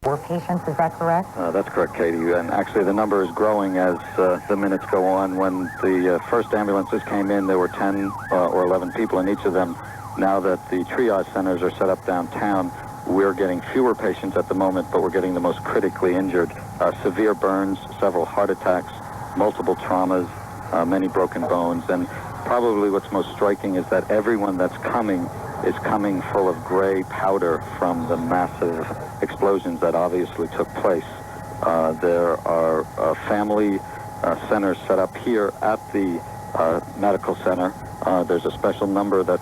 4 patients, is that correct? That's correct, Katie. And actually the number is growing as the minutes go on. When the first ambulances came in, there were 10 or 11 people in each of them. Now that the triage centers are set up downtown, we're getting fewer patients at the moment, but we're getting the most critically injured. Severe burns, several heart attacks, multiple traumas, many broken bones. And probably what's most striking is that everyone that's coming is coming full of gray powder from the massive explosions that obviously took place. There are family centers set up here at the medical center. There's a special number that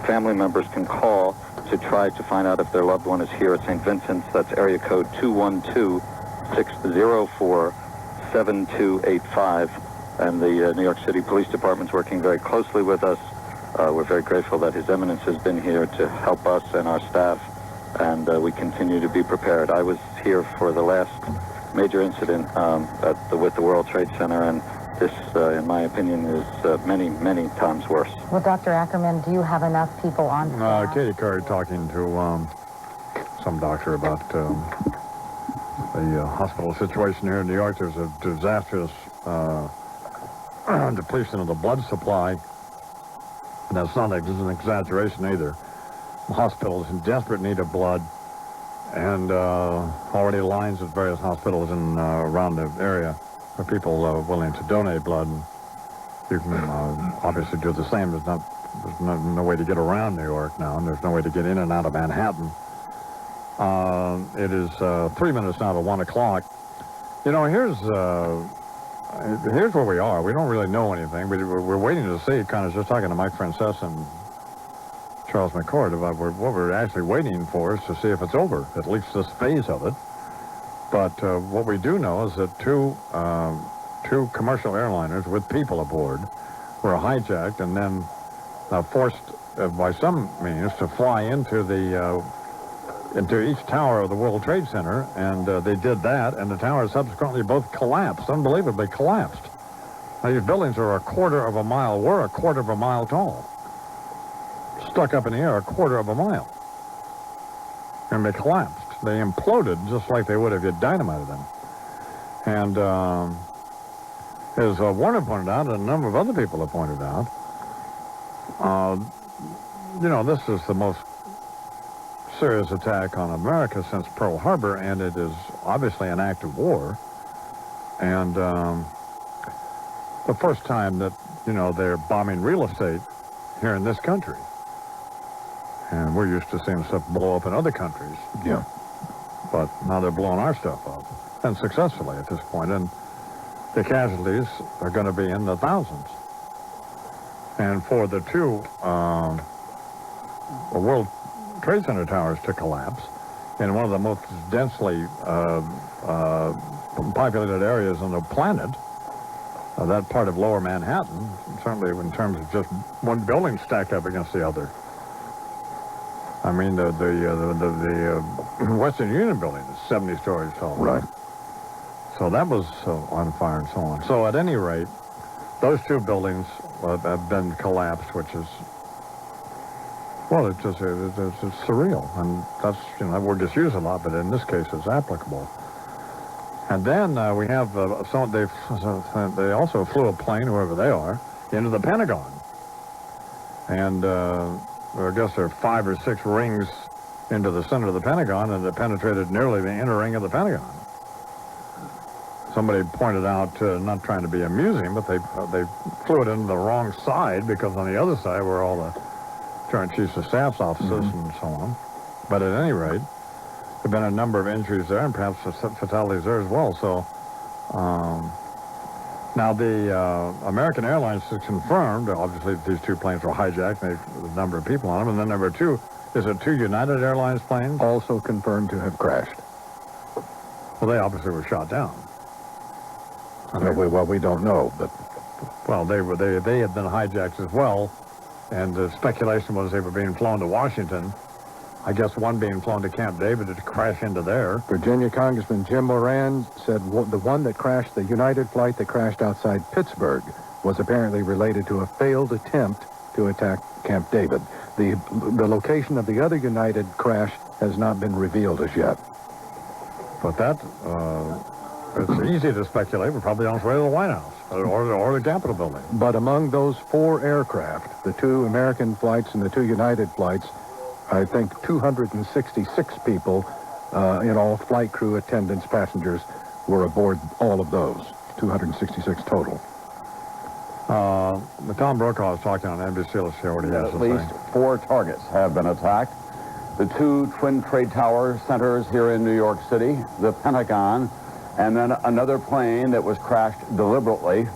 family members can call to try to find out if their loved one is here at St. Vincent's. That's area code 212-604-7285. And the New York City Police Department's working very closely with us. We're very grateful that His Eminence has been here to help us and our staff, and we continue to be prepared. I was here for the last major incident with the World Trade Center, and this, in my opinion, is many, many times worse. Well, Dr. Ackerman, do you have enough people on staff? Katie Curry talking to some doctor about the hospital situation here in New York. There's a disastrous depletion of the blood supply. That's not an exaggeration either. The hospital is in desperate need of blood, and already lines at various hospitals in around the area for people willing to donate blood. And you can obviously do the same. There's no way to get around New York now, and there's no way to get in and out of Manhattan. It is 3 minutes now to 1 o'clock. You know, here's where we are. We don't really know anything. We're waiting to see, kind of just talking to Mike Francesa and Charles McCord about what we're actually waiting for is to see if it's over, at least this phase of it. But what we do know is that two commercial airliners with people aboard were hijacked and then forced by some means to fly into each tower of the World Trade Center, and they did that, and the towers subsequently both collapsed, unbelievably collapsed. Now, these buildings are a quarter of a mile tall, stuck up in the air a quarter of a mile, and they collapsed. They imploded just like they would if you dynamited them. And as Warner pointed out, and a number of other people have pointed out, you know, this is the most serious attack on America since Pearl Harbor, and it is obviously an act of war. And the first time that, you know, they're bombing real estate here in this country. And we're used to seeing stuff blow up in other countries. Yeah. But now they're blowing our stuff up, and successfully at this point. And the casualties are going to be in the thousands. And for the two World Trade Center towers to collapse in one of the most densely populated areas on the planet, that part of lower Manhattan, certainly in terms of just one building stacked up against the other. I mean, the Western Union building is 70 stories tall. Right. So that was on fire and so on. So at any rate, those two buildings have been collapsed, which is, well, it's surreal. And that's, you know, that word gets used a lot, but in this case it's applicable. And then we have they also flew a plane, whoever they are, into the Pentagon. And I guess there are 5 or 6 rings into the center of the Pentagon, and it penetrated nearly the inner ring of the Pentagon. Somebody pointed out, not trying to be amusing, but they flew it into the wrong side, because on the other side were all the Joint Chiefs of Staff's offices and so on. But at any rate, there have been a number of injuries there, and perhaps fatalities there as well. So now the American Airlines has confirmed, obviously, that these two planes were hijacked, and a number of people on them. And then number 2, is it 2 United Airlines planes? Also confirmed to have crashed. Well, they obviously were shot down. I mean, Well, we don't know, but... Well, they had been hijacked as well, and the speculation was they were being flown to Washington. I guess one being flown to Camp David to crash into there. Virginia Congressman Jim Moran said the one that crashed, the United flight that crashed outside Pittsburgh, was apparently related to a failed attempt to attack Camp David. The location of the other United crash has not been revealed as yet. But that, it's easy to speculate. We're probably on its way to the White House or the Capitol building. But among those 4 aircraft, the 2 American flights and the 2 United flights, I think 266 people, in all, flight crew, attendants, passengers, were aboard all of those. 266 total. Tom Brokaw is talking on NBC. Let's hear what he has to At say. least 4 targets have been attacked. The 2 Twin Trade Tower centers here in New York City, the Pentagon, and then another plane that was crashed deliberately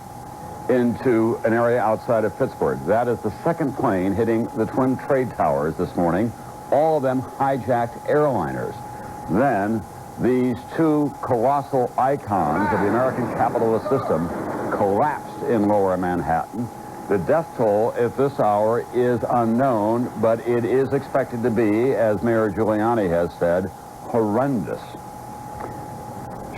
into an area outside of Pittsburgh. That is the second plane hitting the Twin Trade Towers this morning, all of them hijacked airliners. Then these 2 colossal icons of the American capitalist system collapsed in lower Manhattan. The death toll at this hour is unknown, but it is expected to be, as Mayor Giuliani has said, horrendous.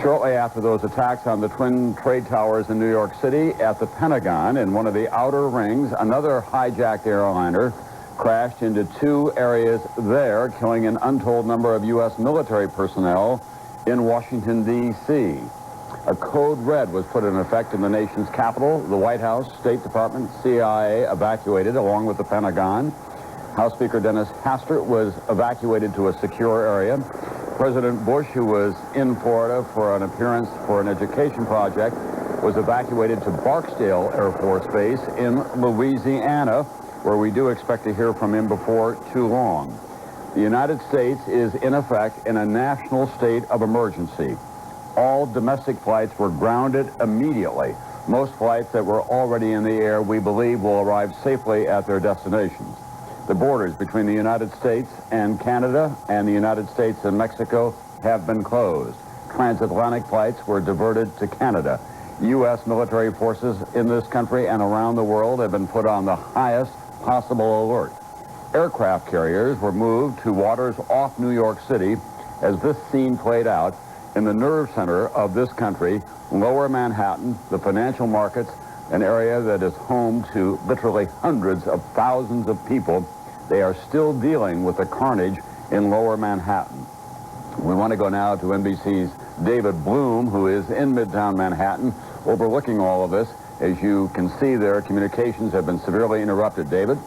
Shortly after those attacks on the Twin Trade Towers in New York City, at the Pentagon, in one of the outer rings, another hijacked airliner crashed into 2 areas there, killing an untold number of U.S. military personnel in Washington, D.C. A code red was put in effect in the nation's capital. The White House, State Department, CIA evacuated along with the Pentagon. House Speaker Dennis Hastert was evacuated to a secure area. President Bush, who was in Florida for an appearance for an education project, was evacuated to Barksdale Air Force Base in Louisiana, where we do expect to hear from him before too long. The United States is in effect in a national state of emergency. All domestic flights were grounded immediately. Most flights that were already in the air, we believe, will arrive safely at their destinations. The borders between the United States and Canada and the United States and Mexico have been closed. Transatlantic flights were diverted to Canada. U.S. military forces in this country and around the world have been put on the highest possible alert. Aircraft carriers were moved to waters off New York City as this scene played out in the nerve center of this country, lower Manhattan, the financial markets, an area that is home to literally hundreds of thousands of people. They are still dealing with the carnage in lower Manhattan. We want to go now to NBC's David Bloom, who is in Midtown Manhattan, overlooking all of this. As you can see there, communications have been severely interrupted. David?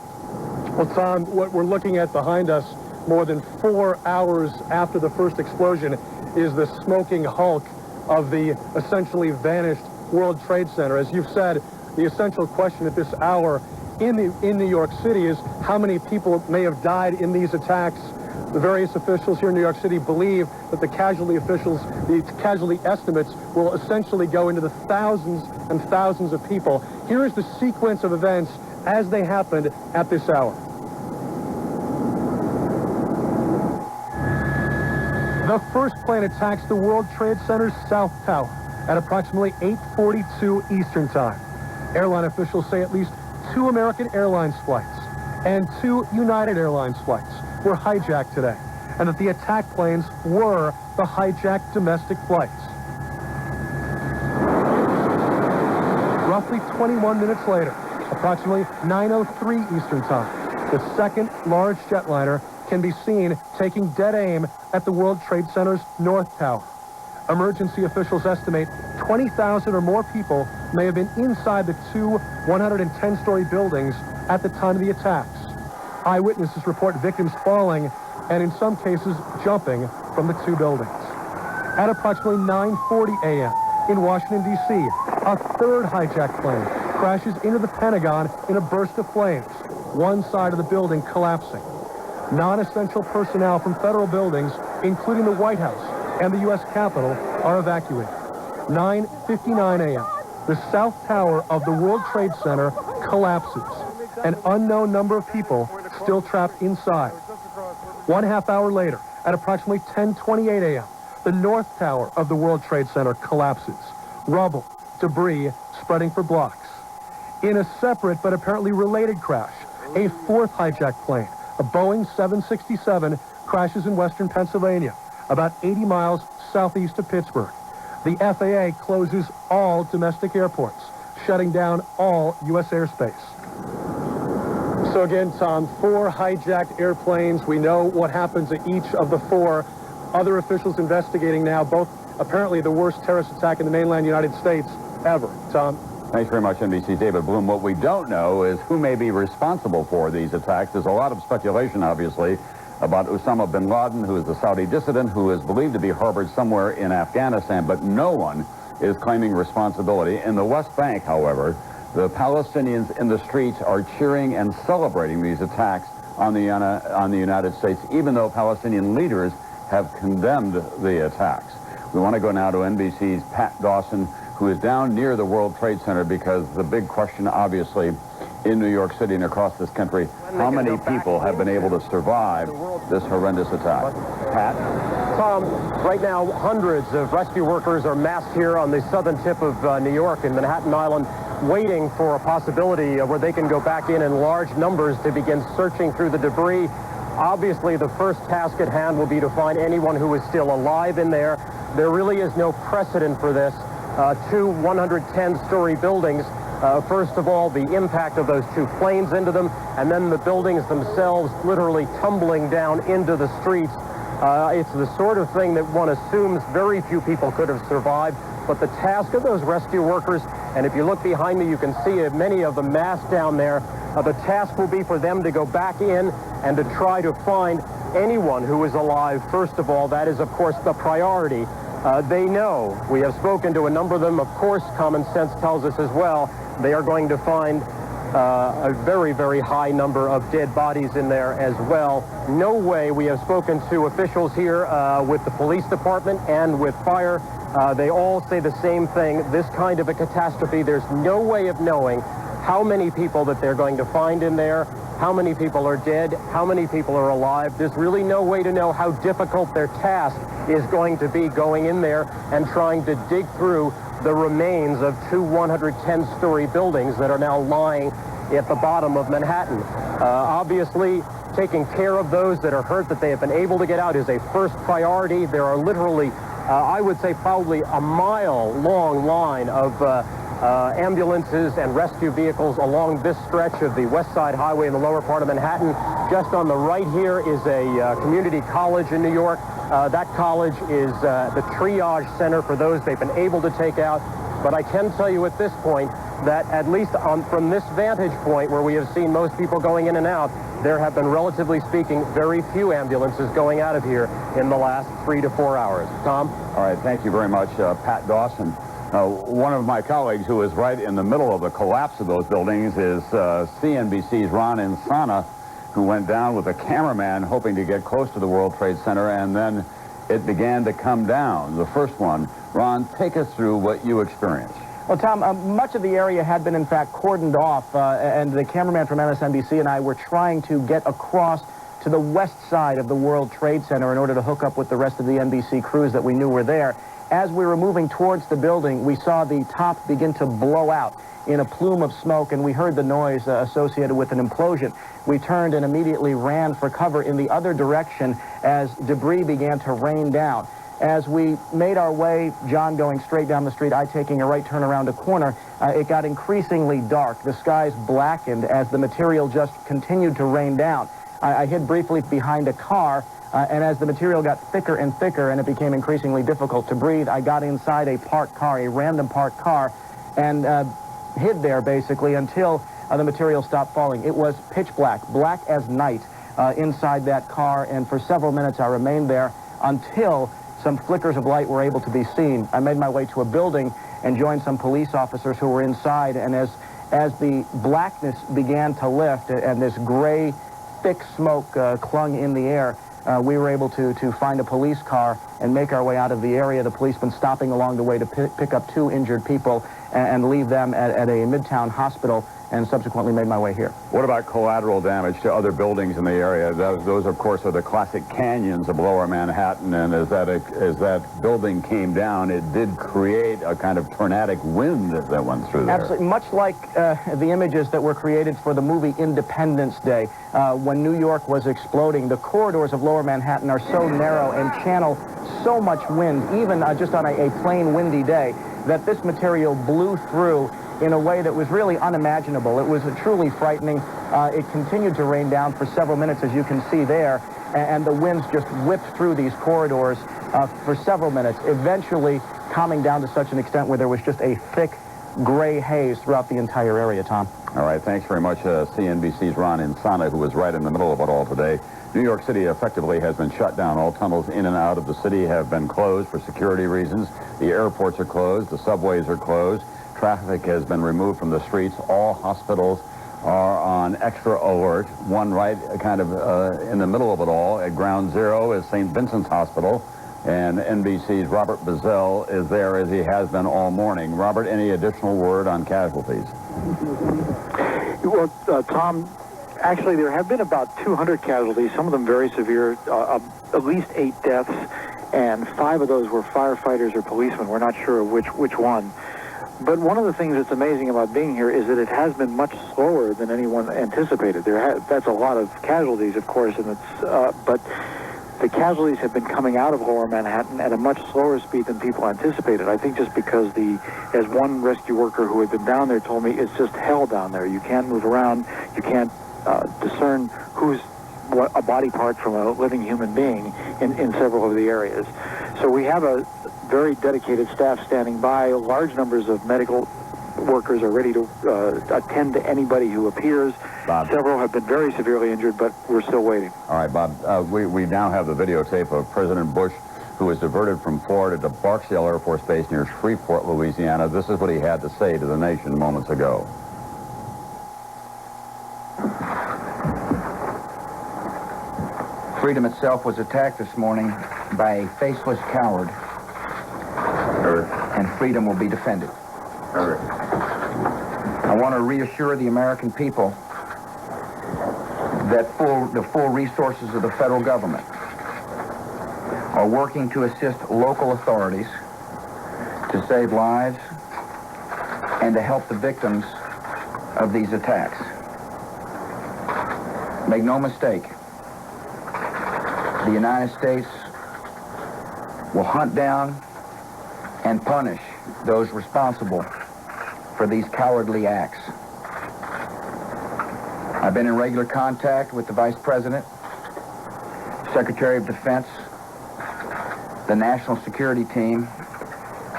Well, Tom, what we're looking at behind us, more than 4 hours after the first explosion, is the smoking hulk of the essentially vanished World Trade Center. As you've said, the essential question at this hour in New York City is how many people may have died in these attacks. The various officials here in New York City believe that the casualty estimates will essentially go into the thousands and thousands of people. Here is the sequence of events as they happened at this hour. The first plane attacks the World Trade Center's South Tower at approximately 8:42 Eastern Time. Airline officials say at least 2 American Airlines flights and 2 United Airlines flights were hijacked today, and that the attack planes were the hijacked domestic flights. Roughly 21 minutes later, approximately 9:03 Eastern Time, the second large jetliner can be seen taking dead aim at the World Trade Center's North Tower. Emergency officials estimate 20,000 or more people may have been inside the 2 110-story buildings at the time of the attacks. Eyewitnesses report victims falling and in some cases jumping from the 2 buildings. At approximately 9:40 a.m. in Washington, D.C., a third hijacked plane crashes into the Pentagon in a burst of flames, one side of the building collapsing. Non-essential personnel from federal buildings, including the White House and the U.S. Capitol, are evacuated. 9:59 a.m. The South Tower of the World Trade Center collapses. An unknown number of people still trapped inside. 1/2 hour later, at approximately 10:28 a.m., the North Tower of the World Trade Center collapses. Rubble, debris spreading for blocks. In a separate but apparently related crash, a fourth hijacked plane, a Boeing 767, crashes in western Pennsylvania, about 80 miles southeast of Pittsburgh. The FAA closes all domestic airports, shutting down all U.S. airspace. So again, Tom, 4 hijacked airplanes. We know what happens at each of the 4. Other officials investigating now, both apparently the worst terrorist attack in the mainland United States ever. Tom? Thanks very much, NBC's David Bloom. What we don't know is who may be responsible for these attacks. There's a lot of speculation, obviously, about Osama bin Laden, who is a Saudi dissident who is believed to be harbored somewhere in Afghanistan, but no one is claiming responsibility. In the West Bank, however, the Palestinians in the streets are cheering and celebrating these attacks on the United States, even though Palestinian leaders have condemned the attacks. We want to go now to NBC's Pat Dawson, who is down near the World Trade Center, because the big question, obviously, in New York City and across this country, how many people have been able to survive this horrendous attack? Pat? Tom, right now, hundreds of rescue workers are massed here on the southern tip of New York in Manhattan Island, waiting for a possibility where they can go back in large numbers to begin searching through the debris. Obviously, the first task at hand will be to find anyone who is still alive in there. There really is no precedent for this. Two 110-story buildings. First of all, the impact of those two planes into them, and then the buildings themselves literally tumbling down into the streets. It's the sort of thing that one assumes very few people could have survived. But the task of those rescue workers, and if you look behind me, you can see many of them massed down there. The task will be for them to go back in and to try to find anyone who is alive. First of all, that is, of course, the priority. They know. We have spoken to a number of them. Of course, common sense tells us as well they are going to find a very, very high number of dead bodies in there as well. No way. We have spoken to officials here with the police department and with fire. They all say the same thing. This kind of a catastrophe, there's no way of knowing how many people that they're going to find in there, how many people are dead, how many people are alive. There's really no way to know how difficult their task is going to be, going in there and trying to dig through the remains of two 110-story buildings that are now lying at the bottom of Manhattan. Obviously, taking care of those that are hurt, that they have been able to get out, is a first priority. There are literally, I would say, probably a mile-long line of ambulances and rescue vehicles along this stretch of the West Side Highway in the lower part of Manhattan. Just on the right here is a community college in New York. That college is the triage center for those they've been able to take out. But I can tell you at this point that at least from this vantage point where we have seen most people going in and out, there have been, relatively speaking, very few ambulances going out of here in the last 3 to 4 hours. Tom? All right, thank you very much, Pat Dawson. One of my colleagues who is right in the middle of the collapse of those buildings is CNBC's Ron Insana, who went down with a cameraman hoping to get close to the World Trade Center, and then it began to come down, the first one. Ron, take us through what you experienced. Well, Tom, much of the area had been, in fact, cordoned off, and the cameraman from MSNBC and I were trying to get across to the west side of the World Trade Center in order to hook up with the rest of the NBC crews that we knew were there. As we were moving towards the building, we saw the top begin to blow out in a plume of smoke, and we heard the noise associated with an implosion. We turned and immediately ran for cover in the other direction as debris began to rain down. As we made our way, John going straight down the street, I taking a right turn around a corner, it got increasingly dark. The skies blackened as the material just continued to rain down. I hid briefly behind a car, and as the material got thicker and thicker and it became increasingly difficult to breathe, I got inside a parked car, a random parked car, and hid there basically until the material stopped falling. It was pitch black, black as night inside that car, and for several minutes I remained there until some flickers of light were able to be seen. I made my way to a building and joined some police officers who were inside, and as the blackness began to lift and this gray, thick smoke clung in the air, we were able to find a police car and make our way out of the area. The policeman stopping along the way to pick up 2 injured people and leave them at a Midtown hospital, and subsequently made my way here. What about collateral damage to other buildings in the area? Those of course, are the classic canyons of lower Manhattan, and as that building came down, it did create a kind of tornadic wind that went through there. Absolutely. Much like the images that were created for the movie Independence Day, when New York was exploding, the corridors of lower Manhattan are so narrow and channel so much wind, even just on a plain windy day, that this material blew through in a way that was really unimaginable. It was truly frightening. It continued to rain down for several minutes, as you can see there. and the winds just whipped through these corridors for several minutes, eventually calming down to such an extent where there was just a thick gray haze throughout the entire area, Tom. All right, thanks very much, CNBC's Ron Insana, who was right in the middle of it all today. New York City effectively has been shut down. All tunnels in and out of the city have been closed for security reasons. The airports are closed. The subways are closed. Traffic has been removed from the streets. All hospitals are on extra alert. One right kind of in the middle of it all at ground zero is St. Vincent's Hospital. And NBC's Robert Bazell is there as he has been all morning. Robert, any additional word on casualties? Well, Tom, actually there have been about 200 casualties, some of them very severe, at least 8 deaths, and 5 of those were firefighters or policemen. We're not sure of which one. But one of the things that's amazing about being here is that it has been much slower than anyone anticipated. That's a lot of casualties, of course, and but the casualties have been coming out of lower Manhattan at a much slower speed than people anticipated. I think just because as one rescue worker who had been down there told me, it's just hell down there. You can't move around. You can't discern who's a body part from a living human being in several of the areas. So we have a very dedicated staff standing by. Large numbers of medical workers are ready to attend to anybody who appears. Bob. Several have been very severely injured, but we're still waiting. All right, Bob, we now have the videotape of President Bush, who was diverted from Florida to Barksdale Air Force Base near Shreveport, Louisiana. This is what he had to say to the nation moments ago. Freedom itself was attacked this morning by a faceless coward, and freedom will be defended. I want to reassure the American people that the full resources of the federal government are working to assist local authorities to save lives and to help the victims of these attacks. Make no mistake, the United States will hunt down and punish those responsible for these cowardly acts. I've been in regular contact with the Vice President, Secretary of Defense, the National Security Team,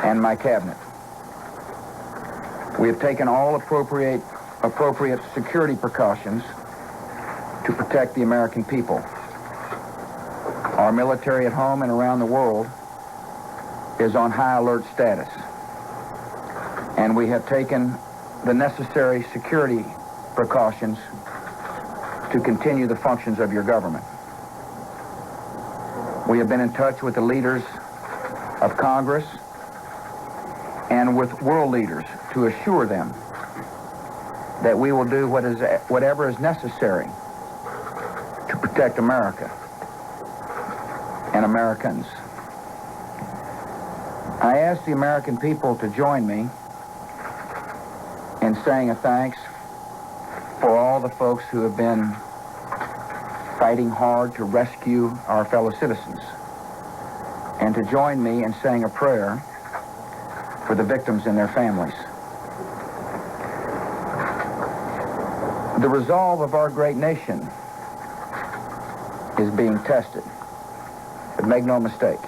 and my cabinet. We have taken all appropriate security precautions to protect the American people. Our military at home and around the world is on high alert status, and we have taken the necessary security precautions to continue the functions of your government. We have been in touch with the leaders of Congress and with world leaders to assure them that we will do whatever is necessary to protect America and Americans. I ask the American people to join me in saying a thanks for all the folks who have been fighting hard to rescue our fellow citizens, and to join me in saying a prayer for the victims and their families. The resolve of our great nation is being tested, but make no mistake,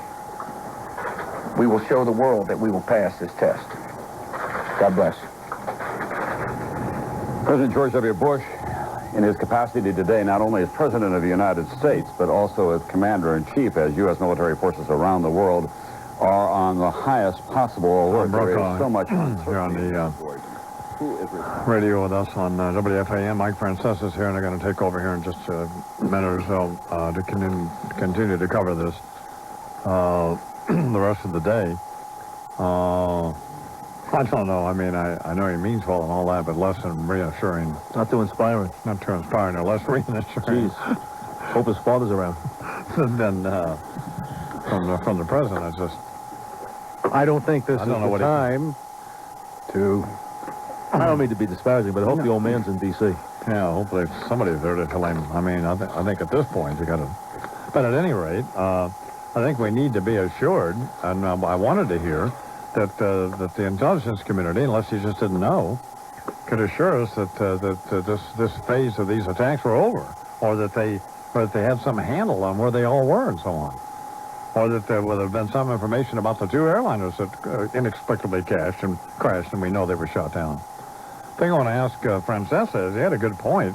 we will show the world that we will pass this test. God bless. President George W. Bush, in his capacity today, not only as President of the United States, but also as Commander-in-Chief, as U.S. military forces around the world are on the highest possible alert. There is so much uncertainty. Here on the radio with us on WFAN. Mike Francesa is here, and they're going to take over here in just a minute or so to continue to cover this the rest of the day. I don't know. I mean, I know he means well and all that, but less than reassuring. Not too inspiring. Not too inspiring, or less reassuring. Jeez. Hope his father's around. Then from the president, it's just... I don't think this is the time to... I don't mean to be disparaging, but I hope the old man's in D.C. Yeah, hopefully somebody's there to tell him. I mean, I think at this point you got to... But at any rate, I think we need to be assured, and I wanted to hear, that the intelligence community, unless you just didn't know, could assure us that this phase of these attacks were over, or that they or that they had some handle on where they all were and so on. Or that there would have been some information about the two airliners that inexplicably crashed, and we know they were shot down. The thing I want to ask Francesa is, he had a good point,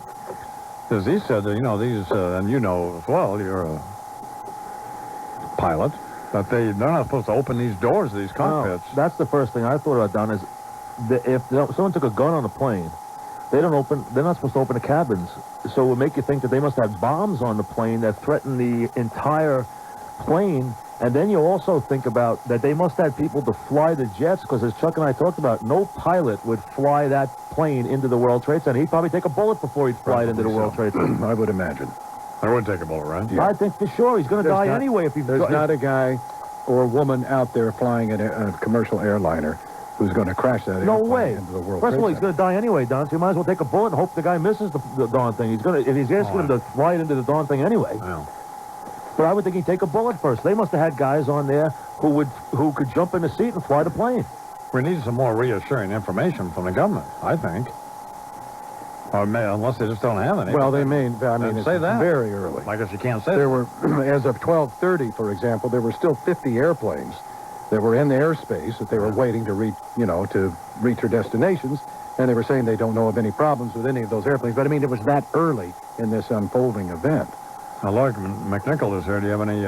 because he said that, these, and you know as well, you're a pilot, that they're not supposed to open these doors of these cockpits. No, that's the first thing I thought about, Don, is that if someone took a gun on a plane, they're not supposed to open the cabins. So it would make you think that they must have bombs on the plane that threaten the entire plane. And then you also think about that they must have people to fly the jets, because as Chuck and I talked about, no pilot would fly that plane into the World Trade Center. He'd probably take a bullet before he'd fly it into the World Trade Center. I would imagine. I would take a bullet, right? Yeah. I think for sure he's going to die anyway if he... There's not a guy or a woman out there flying a commercial airliner who's going to crash that airplane into the World First of all, Trade he's going to die anyway, Don, so you might as well take a bullet and hope the guy misses the darn thing. If he's asking him to fly it into the darn thing anyway. Yeah. But I would think he'd take a bullet first. They must have had guys on there who could jump in the seat and fly the plane. We need some more reassuring information from the government, I think. Or unless they just don't have any. Well, it's say that. very early. I guess you can't say There were, as of 12:30, for example, there were still 50 airplanes that were in the airspace that they were waiting to reach, to reach their destinations, and they were saying they don't know of any problems with any of those airplanes. But, it was that early in this unfolding event. Now, Lloyd McNichol is here. Do you have any...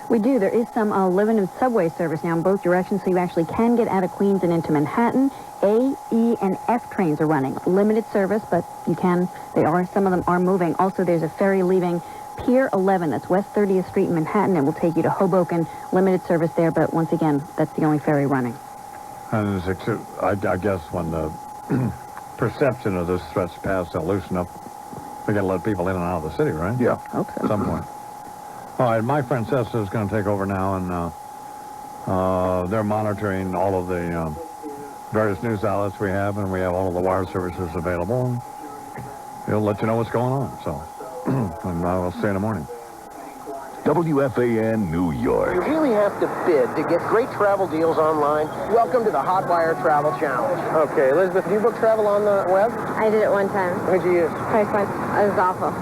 We do. There is some limited subway service now in both directions, so you actually can get out of Queens and into Manhattan. A, E, and F trains are running. Limited service, but some of them are moving. Also, there's a ferry leaving Pier 11, that's West 30th Street in Manhattan. It will take you to Hoboken. Limited service there, but once again, that's the only ferry running. And I guess when the perception of this threat's passed, they'll loosen up. We got to let people in and out of the city, right? Yeah. Hope so. At some point. All right, my Francesa is going to take over now, and they're monitoring all of the various news outlets we have, and we have all of the wire services available, and he'll let you know what's going on. So, and I'll see you in the morning. WFAN New York. You really have to bid to get great travel deals online. Welcome to the Hotwire Travel Challenge. Okay, Elizabeth, do you book travel on the web? I did it one time. Who'd you use? Priceline. It was awful.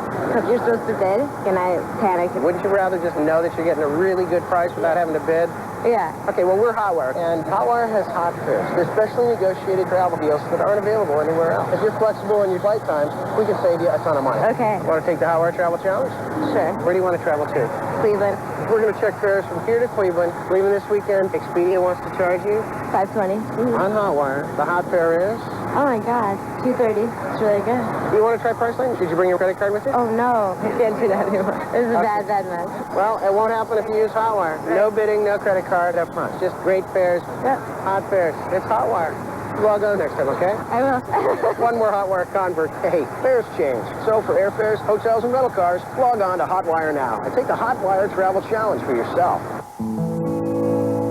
You're supposed to bid, and I panicked. Wouldn't you rather just know that you're getting a really good price without having to bid? Yeah. Okay, well, we're Hotwire, and Hotwire has hot fares. They're specially negotiated travel deals that aren't available anywhere else. If you're flexible in your flight times, we can save you a ton of money. Okay. Want to take the Hotwire Travel Challenge? Sure. Where do you want to travel to? Cleveland. We're going to check fares from here to Cleveland. Leaving this weekend, Expedia wants to charge you $5.20. on Hotwire. The hot fare is? Oh my God, $2.30. It's really good. You want to try Priceline? Did you bring your credit card with you? Oh no, I can't do that anymore. This is a bad mess. Well, it won't happen if you use Hotwire. No bidding, no credit card up front. Just great fares. Yep. Hot fares. It's Hotwire. Log on next time, okay? I will. One more Hotwire convert. Hey, fares change. So for airfares, hotels, and rental cars, log on to Hotwire now and take the Hotwire Travel Challenge for yourself.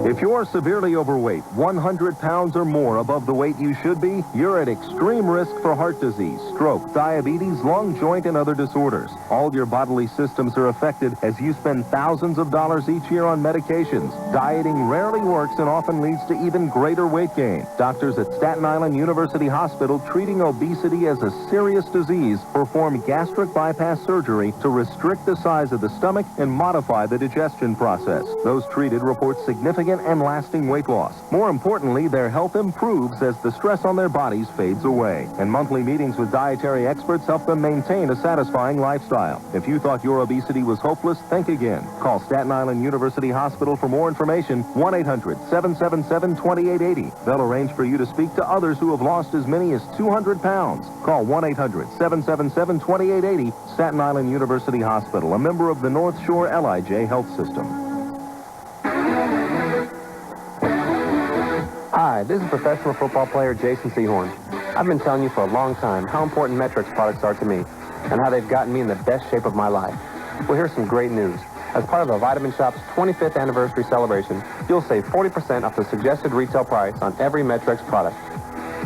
If you're severely overweight, 100 pounds or more above the weight you should be, you're at extreme risk for heart disease, stroke, diabetes, lung, joint, and other disorders. All your bodily systems are affected as you spend thousands of dollars each year on medications. Dieting rarely works and often leads to even greater weight gain. Doctors at Staten Island University Hospital, treating obesity as a serious disease, perform gastric bypass surgery to restrict the size of the stomach and modify the digestion process. Those treated report significant and lasting weight loss. More importantly, their health improves as the stress on their bodies fades away. And monthly meetings with dietary experts help them maintain a satisfying lifestyle. If you thought your obesity was hopeless, think again. Call Staten Island University Hospital for more information, 1-800-777-2880. They'll arrange for you to speak to others who have lost as many as 200 pounds. Call 1-800-777-2880, Staten Island University Hospital, a member of the North Shore LIJ Health System. Hi, this is professional football player Jason Sehorn. I've been telling you for a long time how important Metrix products are to me and how they've gotten me in the best shape of my life. Well, here's some great news. As part of the Vitamin Shop's 25th anniversary celebration, you'll save 40% off the suggested retail price on every Metrix product.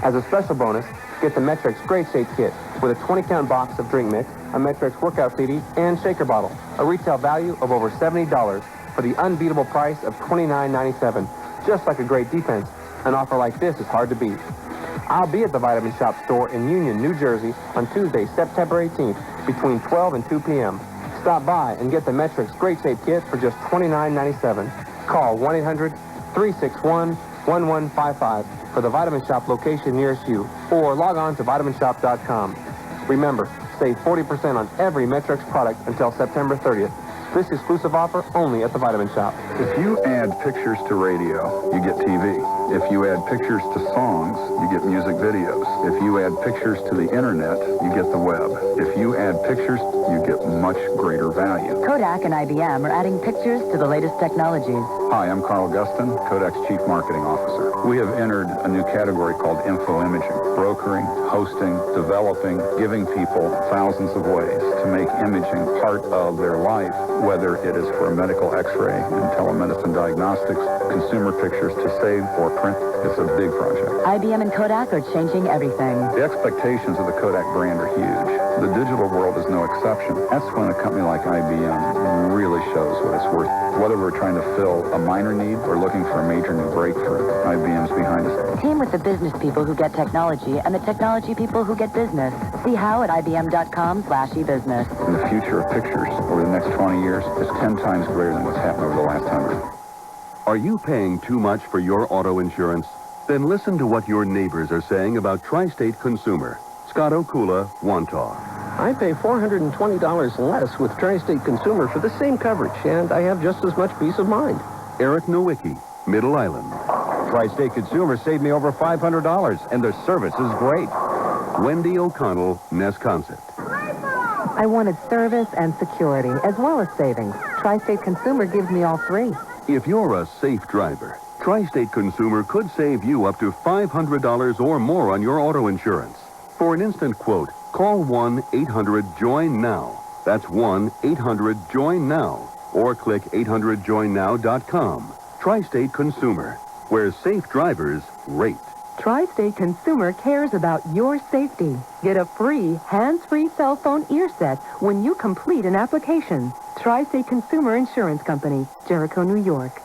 As a special bonus, get the Metrix Great Shape Kit with a 20-count box of drink mix, a Metrix workout CD, and shaker bottle, a retail value of over $70 for the unbeatable price of $29.97. Just like a great defense, an offer like this is hard to beat. I'll be at the Vitamin Shop store in Union, New Jersey on Tuesday, September 18th between 12 and 2 p.m. Stop by and get the Metrics Great Tape Kit for just $29.97. Call 1-800-361-1155 for the Vitamin Shop location nearest you, or log on to vitaminshop.com. Remember, save 40% on every Metrics product until September 30th. This exclusive offer only at the Vitamin Shop. If you add pictures to radio, you get TV. If you add pictures to songs, you get music videos. If you add pictures to the internet, you get the web. If you add pictures, you get much greater value. Kodak and IBM are adding pictures to the latest technologies. Hi, I'm Carl Gustin, Kodak's Chief Marketing Officer. We have entered a new category called info imaging, brokering, hosting, developing, giving people thousands of ways to make imaging part of their life, whether it is for a medical x-ray and telemedicine diagnostics, consumer pictures to save or print. It's a big project. IBM and Kodak are changing everything. The expectations of the Kodak brand are huge. The digital world is no exception. That's when a company like IBM really shows what it's worth. Whether we're trying to fill a minor need or looking for a major new breakthrough, IBM's behind us. Team with the business people who get technology and the technology people who get business. See how at IBM.com/ebusiness. And the future of pictures over the next 20 years is 10 times greater than what's happened over the last 100. Are you paying too much for your auto insurance? Then listen to what your neighbors are saying about Tri-State Consumer. Scott Okula, Wantagh. I pay $420 less with Tri-State Consumer for the same coverage, and I have just as much peace of mind. Eric Nowicki, Middle Island. Tri-State Consumer saved me over $500, and their service is great. Wendy O'Connell, Nesconset. I wanted service and security, as well as savings. Tri-State Consumer gives me all three. If you're a safe driver, Tri-State Consumer could save you up to $500 or more on your auto insurance. For an instant quote, call 1-800-JOIN-NOW. That's 1-800-JOIN-NOW. Or click 800joinnow.com. Tri-State Consumer, where safe drivers rate. Tri-State Consumer cares about your safety. Get a free, hands-free cell phone ear set when you complete an application. Tri-State Consumer Insurance Company, Jericho, New York.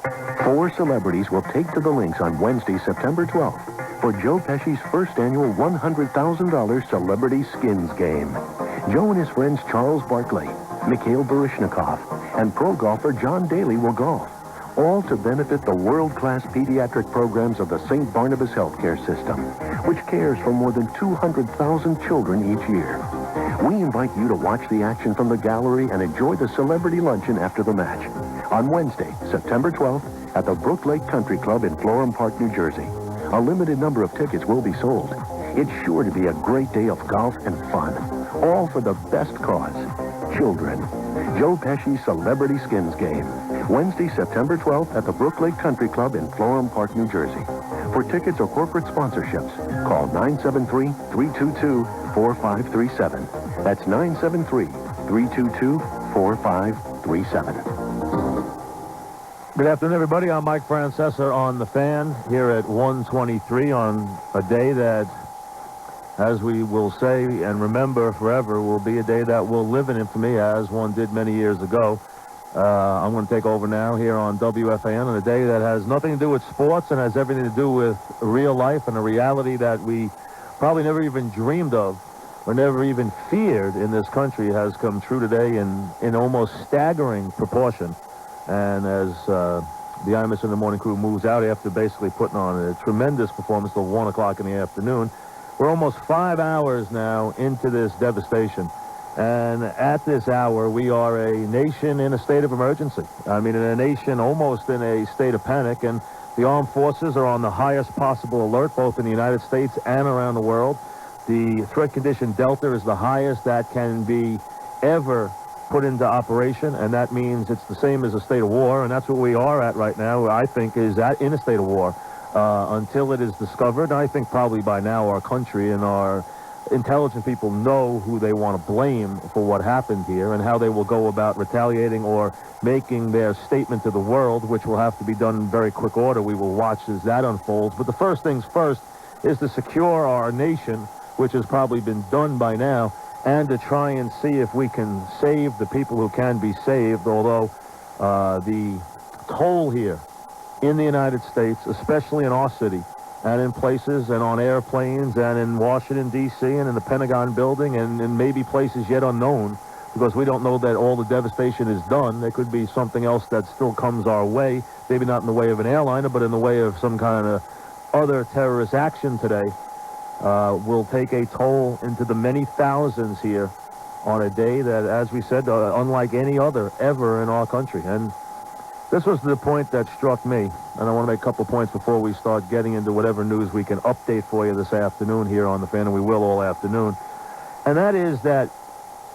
4 celebrities will take to the links on Wednesday, September 12th for Joe Pesci's first annual $100,000 Celebrity Skins Game. Joe and his friends Charles Barkley, Mikhail Baryshnikov, and pro golfer John Daly will golf, all to benefit the world-class pediatric programs of the St. Barnabas Healthcare System, which cares for more than 200,000 children each year. We invite you to watch the action from the gallery and enjoy the celebrity luncheon after the match on Wednesday, September 12th at the Brook Lake Country Club in Florham Park, New Jersey. A limited number of tickets will be sold. It's sure to be a great day of golf and fun, all for the best cause, children. Joe Pesci's Celebrity Skins Game, Wednesday, September 12th at the Brook Lake Country Club in Florham Park, New Jersey. For tickets or corporate sponsorships, call 973-322-4537. That's 973-322-4537. Good afternoon, everybody. I'm Mike Francesa on the Fan here at 1:23 on a day that, as we will say and remember forever, will be a day that will live in infamy, as one did many years ago. I'm going to take over now here on WFAN on a day that has nothing to do with sports and has everything to do with real life and a reality that we probably never even dreamed of or never even feared in this country has come true today in almost staggering proportion. And as the Imus in the Morning Crew moves out after basically putting on a tremendous performance till 1 o'clock in the afternoon, we're almost 5 hours now into this devastation. And at this hour, we are a nation in a state of emergency. I mean, in a nation almost in a state of panic. And the armed forces are on the highest possible alert, both in the United States and around the world. The threat condition Delta is the highest that can be ever put into operation, and that means it's the same as a state of war, and that's what we are at right now, I think, is in a state of war until it is discovered. I think probably by now our country and our intelligent people know who they want to blame for what happened here and how they will go about retaliating or making their statement to the world, which will have to be done in very quick order. We will watch as that unfolds. But the first things first is to secure our nation, which has probably been done by now, and to try and see if we can save the people who can be saved, although the toll here in the United States, especially in our city, and in places and on airplanes and in Washington, D.C., and in the Pentagon building and in maybe places yet unknown, because we don't know that all the devastation is done. There could be something else that still comes our way, maybe not in the way of an airliner, but in the way of some kind of other terrorist action today. Will take a toll into the many thousands here on a day that, as we said, unlike any other ever in our country. And this was the point that struck me, and I want to make a couple points before we start getting into whatever news we can update for you this afternoon here on the Fan, and we will all afternoon. And that is that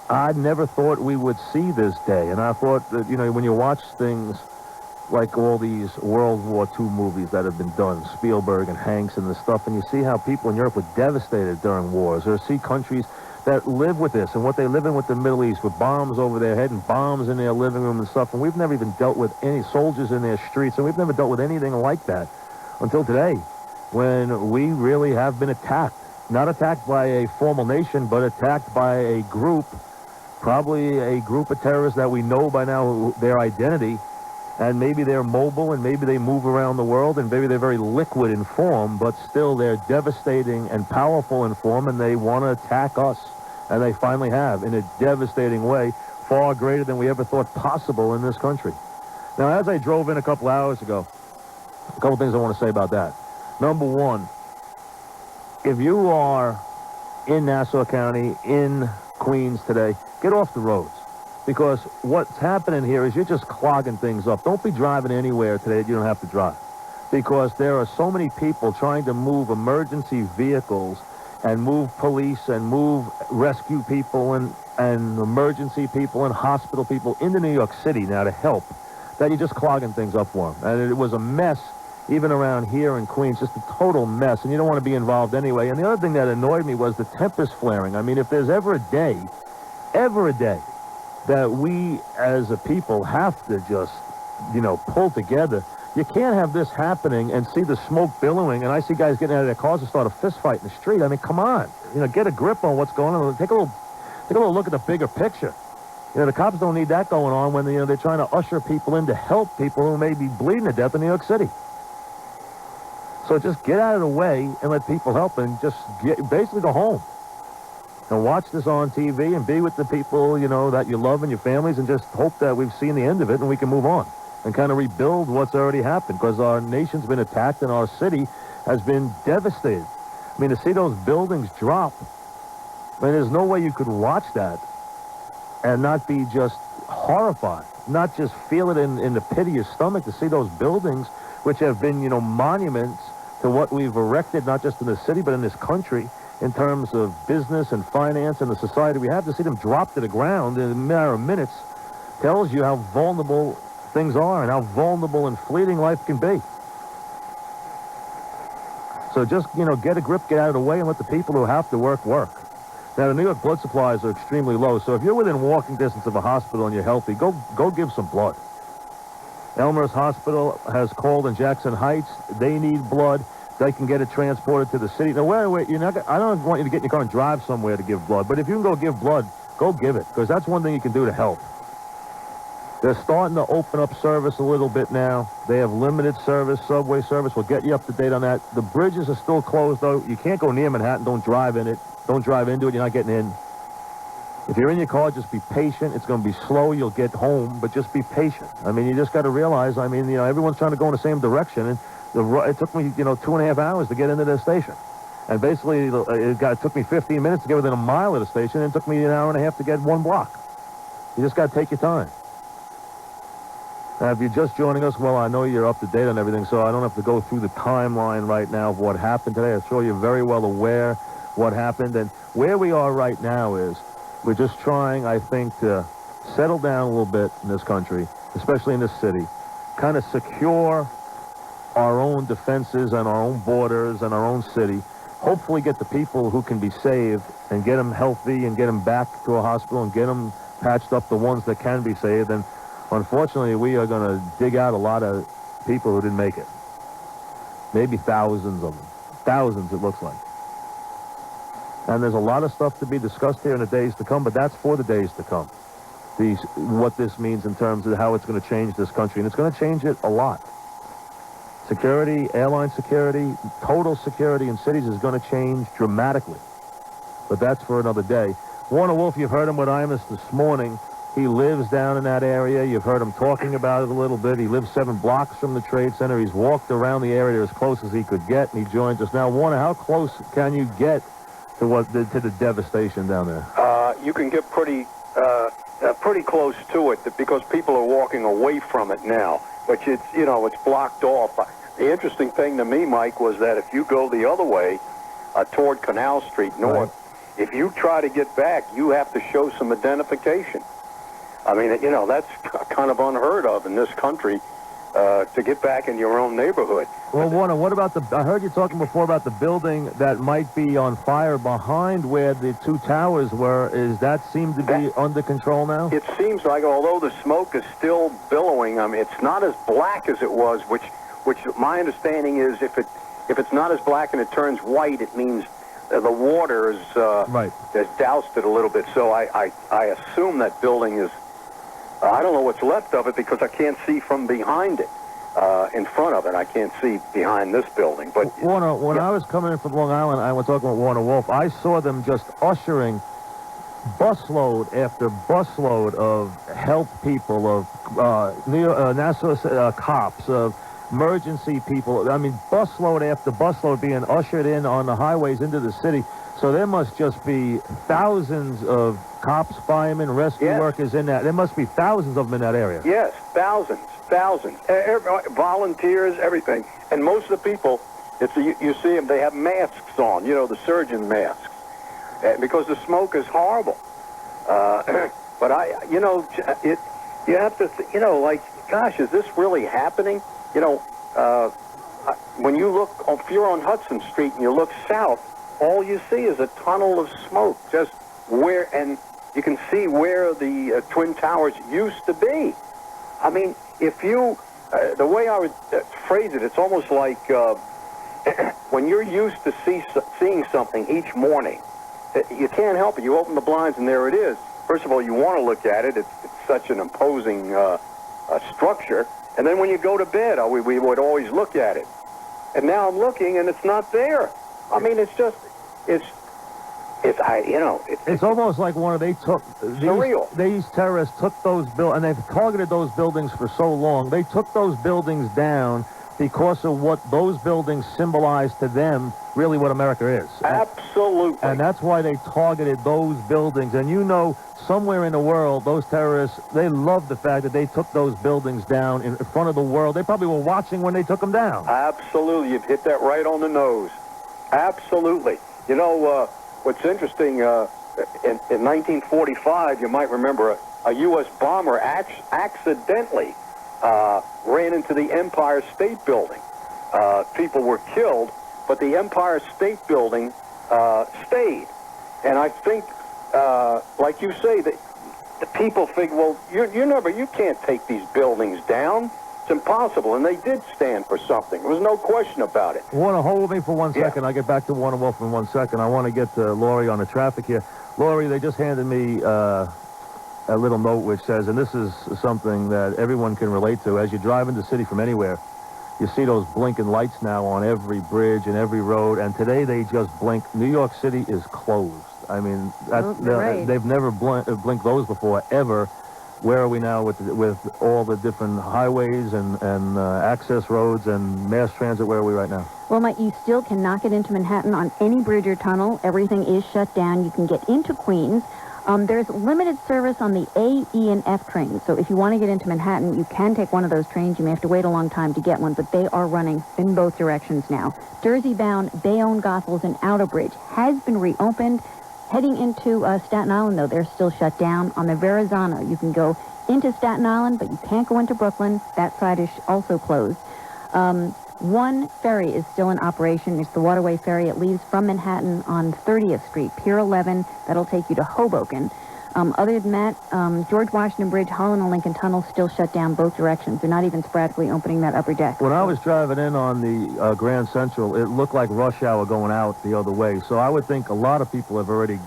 I never thought we would see this day. And I thought that, you know, when you watch things like all these World War II movies that have been done, Spielberg and Hanks and this stuff, and you see how people in Europe were devastated during wars, or see countries that live with this and what they live in with the Middle East, with bombs over their head and bombs in their living room and stuff, and we've never even dealt with any soldiers in their streets, and we've never dealt with anything like that until today, when we really have been attacked. Not attacked by a formal nation, but attacked by a group, probably a group of terrorists that we know by now their identity, and maybe they're mobile, and maybe they move around the world, and maybe they're very liquid in form, but still they're devastating and powerful in form, and they want to attack us. And they finally have, in a devastating way, far greater than we ever thought possible in this country. Now, as I drove in a couple hours ago, a couple things I want to say about that. Number one, if you are in Nassau County, in Queens today, get off the roads. Because what's happening here is you're just clogging things up. Don't be driving anywhere today that you don't have to drive. Because there are so many people trying to move emergency vehicles and move police and move rescue people and emergency people and hospital people into New York City now to help, that you're just clogging things up for them. And it was a mess even around here in Queens, just a total mess, and you don't want to be involved anyway. And the other thing that annoyed me was the tempest flaring. I mean, if there's ever a day that we as a people have to just, you know, pull together. You can't have this happening and see the smoke billowing, and I see guys getting out of their cars and start a fist fight in the street. I mean, come on. You know, get a grip on what's going on. Take a little look at the bigger picture. You know, the cops don't need that going on when, you know, they're trying to usher people in to help people who may be bleeding to death in New York City. So just get out of the way and let people help, and just basically go home. And watch this on TV and be with the people, you know, that you love and your families, and just hope that we've seen the end of it and we can move on and kind of rebuild what's already happened, because our nation's been attacked and our city has been devastated. I mean, to see those buildings drop, I mean, there's no way you could watch that and not be just horrified, not just feel it in the pit of your stomach to see those buildings, which have been, you know, monuments to what we've erected, not just in the city, but in this country, in terms of business and finance and the society we have. To see them drop to the ground in a matter of minutes tells you how vulnerable things are and how vulnerable and fleeting life can be. So just, you know, get a grip, get out of the way, and let the people who have to work. Now, the New York blood supplies are extremely low, so if you're within walking distance of a hospital and you're healthy, go give some blood. Elmer's Hospital has called in Jackson Heights. They need blood. They can get it transported to the city. Now, wait, you're not. I don't want you to get in your car and drive somewhere to give blood, but if you can go give blood, go give it, because that's one thing you can do to help. They're starting to open up service a little bit now. They have limited service, subway service. We'll get you up to date on that. The bridges are still closed, though. You can't go near Manhattan. Don't drive in it. Don't drive into it. You're not getting in. If you're in your car, just be patient. It's going to be slow. You'll get home, but just be patient. I mean, you just got to realize, I mean, you know, everyone's trying to go in the same direction, and it took me, you know, 2.5 hours to get into the station. And basically, it took me 15 minutes to get within a mile of the station, and it took me an hour and a half to get 1 block. You just got to take your time. Now, if you're just joining us, well, I know you're up to date on everything, so I don't have to go through the timeline right now of what happened today. I'm sure you're very well aware what happened. And where we are right now is we're just trying, I think, to settle down a little bit in this country, especially in this city, kind of secure our own defenses and our own borders and our own city, hopefully get the people who can be saved and get them healthy and get them back to a hospital and get them patched up, the ones that can be saved. And unfortunately, we are going to dig out a lot of people who didn't make it. Maybe thousands of them. Thousands, it looks like. And there's a lot of stuff to be discussed here in the days to come, but that's for the days to come. What this means in terms of how it's going to change this country. And it's going to change it a lot. Security, airline security, total security in cities is going to change dramatically. But that's for another day. Warner Wolf, you've heard him with Imus this morning. He lives down in that area. You've heard him talking about it a little bit. He lives 7 blocks from the Trade Center. He's walked around the area as close as he could get, and he joins us now. Warner, how close can you get to the devastation down there? You can get pretty close to it because people are walking away from it now, which it's blocked off. The interesting thing to me, Mike, was that if you go the other way toward Canal Street north, if you try to get back, you have to show some identification. I mean, that's kind of unheard of in this country to get back in your own neighborhood. Well, Warner, what about I heard you talking before about the building that might be on fire behind where the 2 towers were. Is that seem to be under control now? It seems like, although the smoke is still billowing, I mean, it's not as black as it was, which my understanding is if it's not as black and it turns white, it means the water has doused it a little bit. So I assume that building is, I don't know what's left of it because I can't see from behind it. In front of it, I can't see behind this building. But Warner, when I was coming in from Long Island, I was talking with Warner Wolf. I saw them just ushering busload after busload of health people, of Nassau cops, of emergency people. I mean, busload after busload being ushered in on the highways into the city. So there must just be thousands of cops, firemen, rescue workers in that. There must be thousands of them in that area. Yes, thousands. Volunteers, everything. And most of the people, you see them, they have masks on, the surgeon masks. Because the smoke is horrible. But you have to, gosh, is this really happening? When you look, if you're on Hudson Street and you look south, all you see is a tunnel of smoke, and you can see where the Twin Towers used to be. I mean, if you, the way I would phrase it, it's almost like when you're used to seeing something each morning, you can't help it. You open the blinds and there it is. First of all, you want to look at it. It's such an imposing structure. And then when you go to bed, we would always look at it. And now I'm looking and it's not there. I mean, it's almost like they took these terrorists took those and they've targeted those buildings for so long. They took those buildings down because of what those buildings symbolize to them, really what America is. Absolutely. And that's why they targeted those buildings. And somewhere in the world, those terrorists, they love the fact that they took those buildings down in front of the world. They probably were watching when they took them down. Absolutely. You've hit that right on the nose. Absolutely. What's interesting, in 1945, you might remember, a U.S. bomber accidentally ran into the Empire State Building. People were killed, but the Empire State Building stayed. And I think, like you say, that the people think, well, you can't take these buildings down. It's impossible, and they did stand for something. There was no question about it. Warner, hold me for 1 second. I'll get back to Warner Wolf in 1 second. I want to get to Lori on the traffic here. Lori, they just handed me a little note which says, and this is something that everyone can relate to, as you drive into the city from anywhere, you see those blinking lights now on every bridge and every road, and today they just blink. New York City is closed. I mean, they've never blinked those before, ever. Where are we now with all the different highways and access roads and mass transit? Where are we right now? Well, Mike, you still cannot get into Manhattan on any bridge or tunnel. Everything is shut down. You can get into Queens. There's limited service on the A, E, and F trains. So if you want to get into Manhattan, you can take one of those trains. You may have to wait a long time to get one, but they are running in both directions now. Jersey-bound Bayonne, Goethals, and Outer Bridge has been reopened. Heading into Staten Island, though, they're still shut down. On the Verrazano, you can go into Staten Island, but you can't go into Brooklyn. That side is also closed. One ferry is still in operation. It's the Waterway Ferry. It leaves from Manhattan on 30th Street, Pier 11. That'll take you to Hoboken. Other than that, George Washington Bridge, Holland and Lincoln Tunnel still shut down both directions. They're not even sporadically opening that upper deck. When I was driving in on the Grand Central, it looked like rush hour going out the other way. So I would think a lot of people have already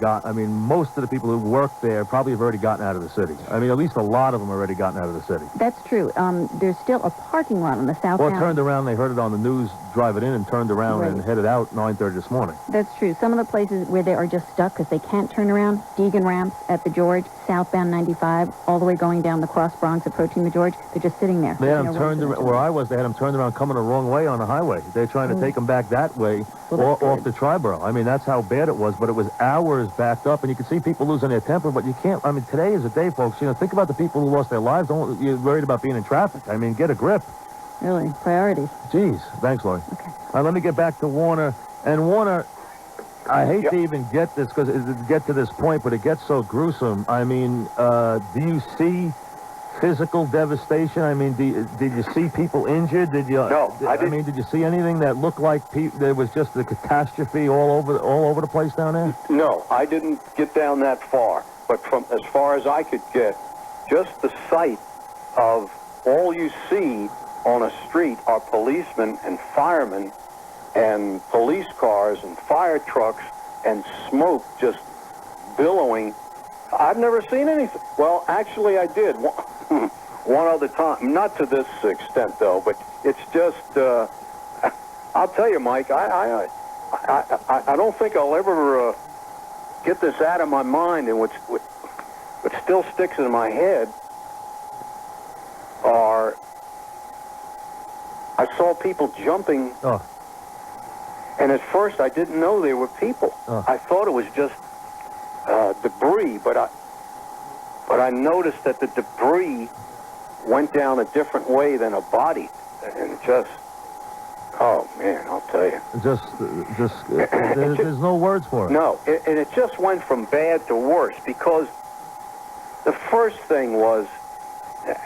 most of the people who work there probably have already gotten out of the city. I mean, at least a lot of them already gotten out of the city. That's true. There's still a parking lot on the south Or end. turned around, they heard it on the news, driving in and turned around and headed out 9:30 this morning. That's true. Some of the places where they are just stuck because they can't turn around, Deegan ramps at the George, southbound 95, all the way going down the Cross Bronx, approaching the George, they're just sitting there. They had them turned around, where I was, they had them turned around coming the wrong way on the highway. They're trying to take them back that way or off the Triborough. I mean, that's how bad it was, but it was hours backed up, and you can see people losing their temper, but you can't, I mean, today is a day, folks. You know, think about the people who lost their lives. You're worried about being in traffic. I mean, get a grip. Really, priorities. Jeez. Thanks, Lori. Okay. Let me get back to Warner. And Warner, I hate to even get this, get to this point, but it gets so gruesome. I mean, do you see physical devastation? I mean, did you see people injured? Did you? No, I didn't. I mean, did you see anything that looked like there was just a catastrophe all over the place down there? No, I didn't get down that far. But from as far as I could get, just the sight of all you see on a street are policemen and firemen and police cars and fire trucks and smoke just billowing. I've never seen anything. Well, actually, I did one other time. Not to this extent, though, but it's just, I'll tell you, Mike, I don't think I'll ever get this out of my mind, and what still sticks in my head are I saw people jumping, and at first I didn't know they were people. I thought it was just debris, but I noticed that the debris went down a different way than a body, and just, oh man, I'll tell you. There's no words for it. No, and it just went from bad to worse, because the first thing was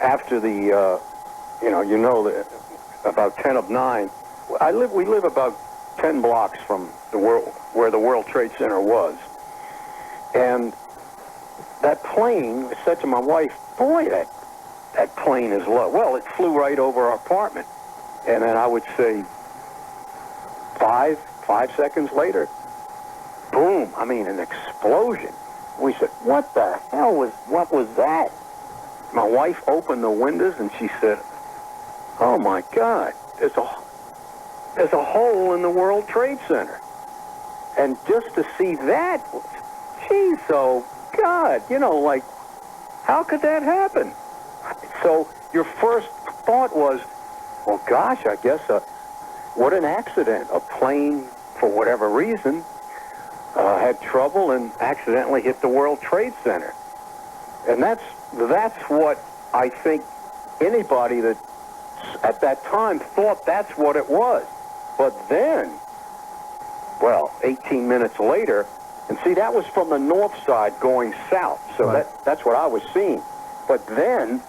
after the, about 10 of 9. We live about 10 blocks from where the World Trade Center was. And that plane, I said to my wife, boy, that plane is low. Well, it flew right over our apartment. And then I would say 5 seconds later, boom, I mean, an explosion. We said, what was that? My wife opened the windows and she said, oh my God, there's a hole in the World Trade Center. And just to see that, geez, oh God, like, how could that happen? So your first thought was, well, gosh, I guess, what an accident. A plane, for whatever reason, had trouble and accidentally hit the World Trade Center. And that's what I think anybody that at that time thought that's what it was. But then, well, 18 minutes later, and see, that was from the north side going south, so right. That's what I was seeing. But then,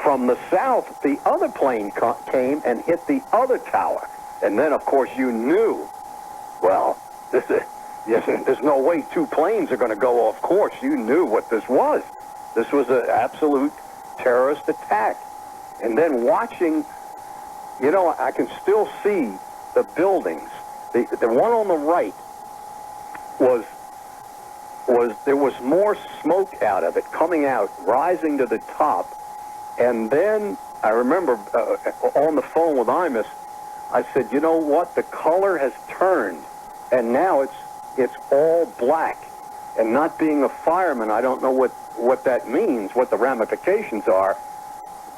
from the south, the other plane came and hit the other tower. And then, of course, you knew, well, there's no way 2 planes are going to go off course. You knew what this was. This was an absolute terrorist attack. And then watching, I can still see the buildings. The one on the right there was more smoke out of it coming out, rising to the top. And then I remember on the phone with Imus, I said, you know what? The color has turned, and now it's all black. And not being a fireman, I don't know what that means, what the ramifications are.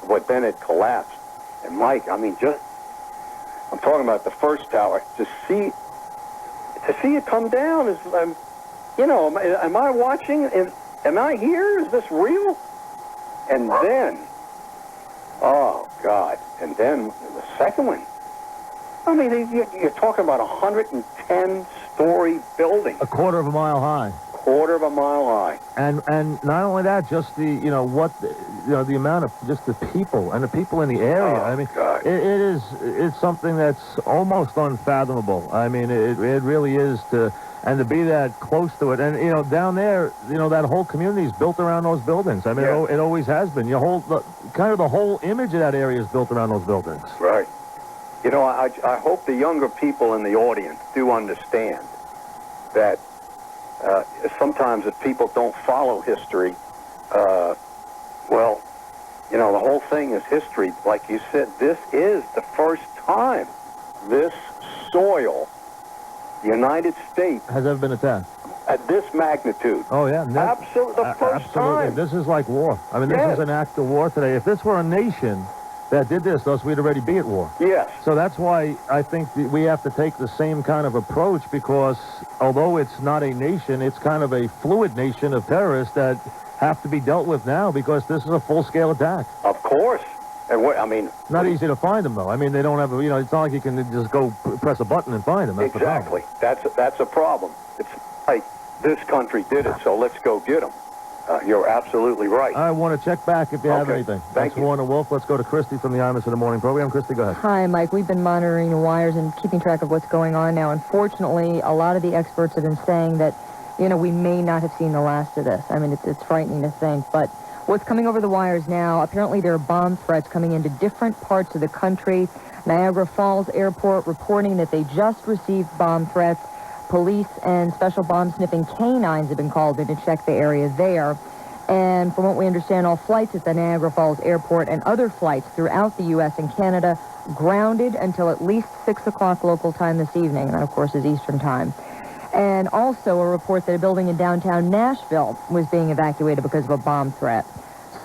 But then it collapsed. And Mike, I mean, I'm talking about the first tower. To see it come down is, am I watching? Am I here? Is this real? And then, oh God! And then the second one. I mean, you're talking about a 110-story building. A quarter of a mile high. Quarter of a mile high. And not only that, just the the amount of just the people and the people in the area. I mean, God. It's something that's almost unfathomable. I mean, it really is to And to be that close to it, and, you know, down there, you know, that whole community is built around those buildings. I mean, it always has been. Kind of the whole image of that area is built around those buildings. Right. You know, I hope the younger people in the audience do understand that sometimes if people don't follow history, well, you know, the whole thing is history. Like you said, this is the first time this soil, the United States, has ever been attacked. At this magnitude. Oh, yeah. Absolutely, the first time. This is like war. I mean, this is an act of war today. If this were a nation that did this to us, we'd already be at war. Yes. So that's why I think we have to take the same kind of approach, because although it's not a nation, it's kind of a fluid nation of terrorists that have to be dealt with now, because this is a full-scale attack. Of course. And I mean... Not easy to find them, though. I mean, they don't have, you know, it's not like you can just go press a button and find them. That's exactly. That's a problem. It's like, this country did it, so let's go get them. You're absolutely right. I want to check back if you have anything. Thank you. Warner Wolf. Let's go to Christy from the Imus in the Morning program. Christy, go ahead. Hi, Mike. We've been monitoring the wires and keeping track of what's going on now. Unfortunately, a lot of the experts have been saying that, you know, we may not have seen the last of this. I mean, it's frightening to think. But what's coming over the wires now, apparently there are bomb threats coming into different parts of the country. Niagara Falls Airport reporting that they just received bomb threats. Police and special bomb-sniffing canines have been called in to check the area there. And from what we understand, all flights at the Niagara Falls Airport and other flights throughout the U.S. and Canada grounded until at least 6 o'clock local time this evening. And that, of course, is Eastern time. And also a report that a building in downtown Nashville was being evacuated because of a bomb threat.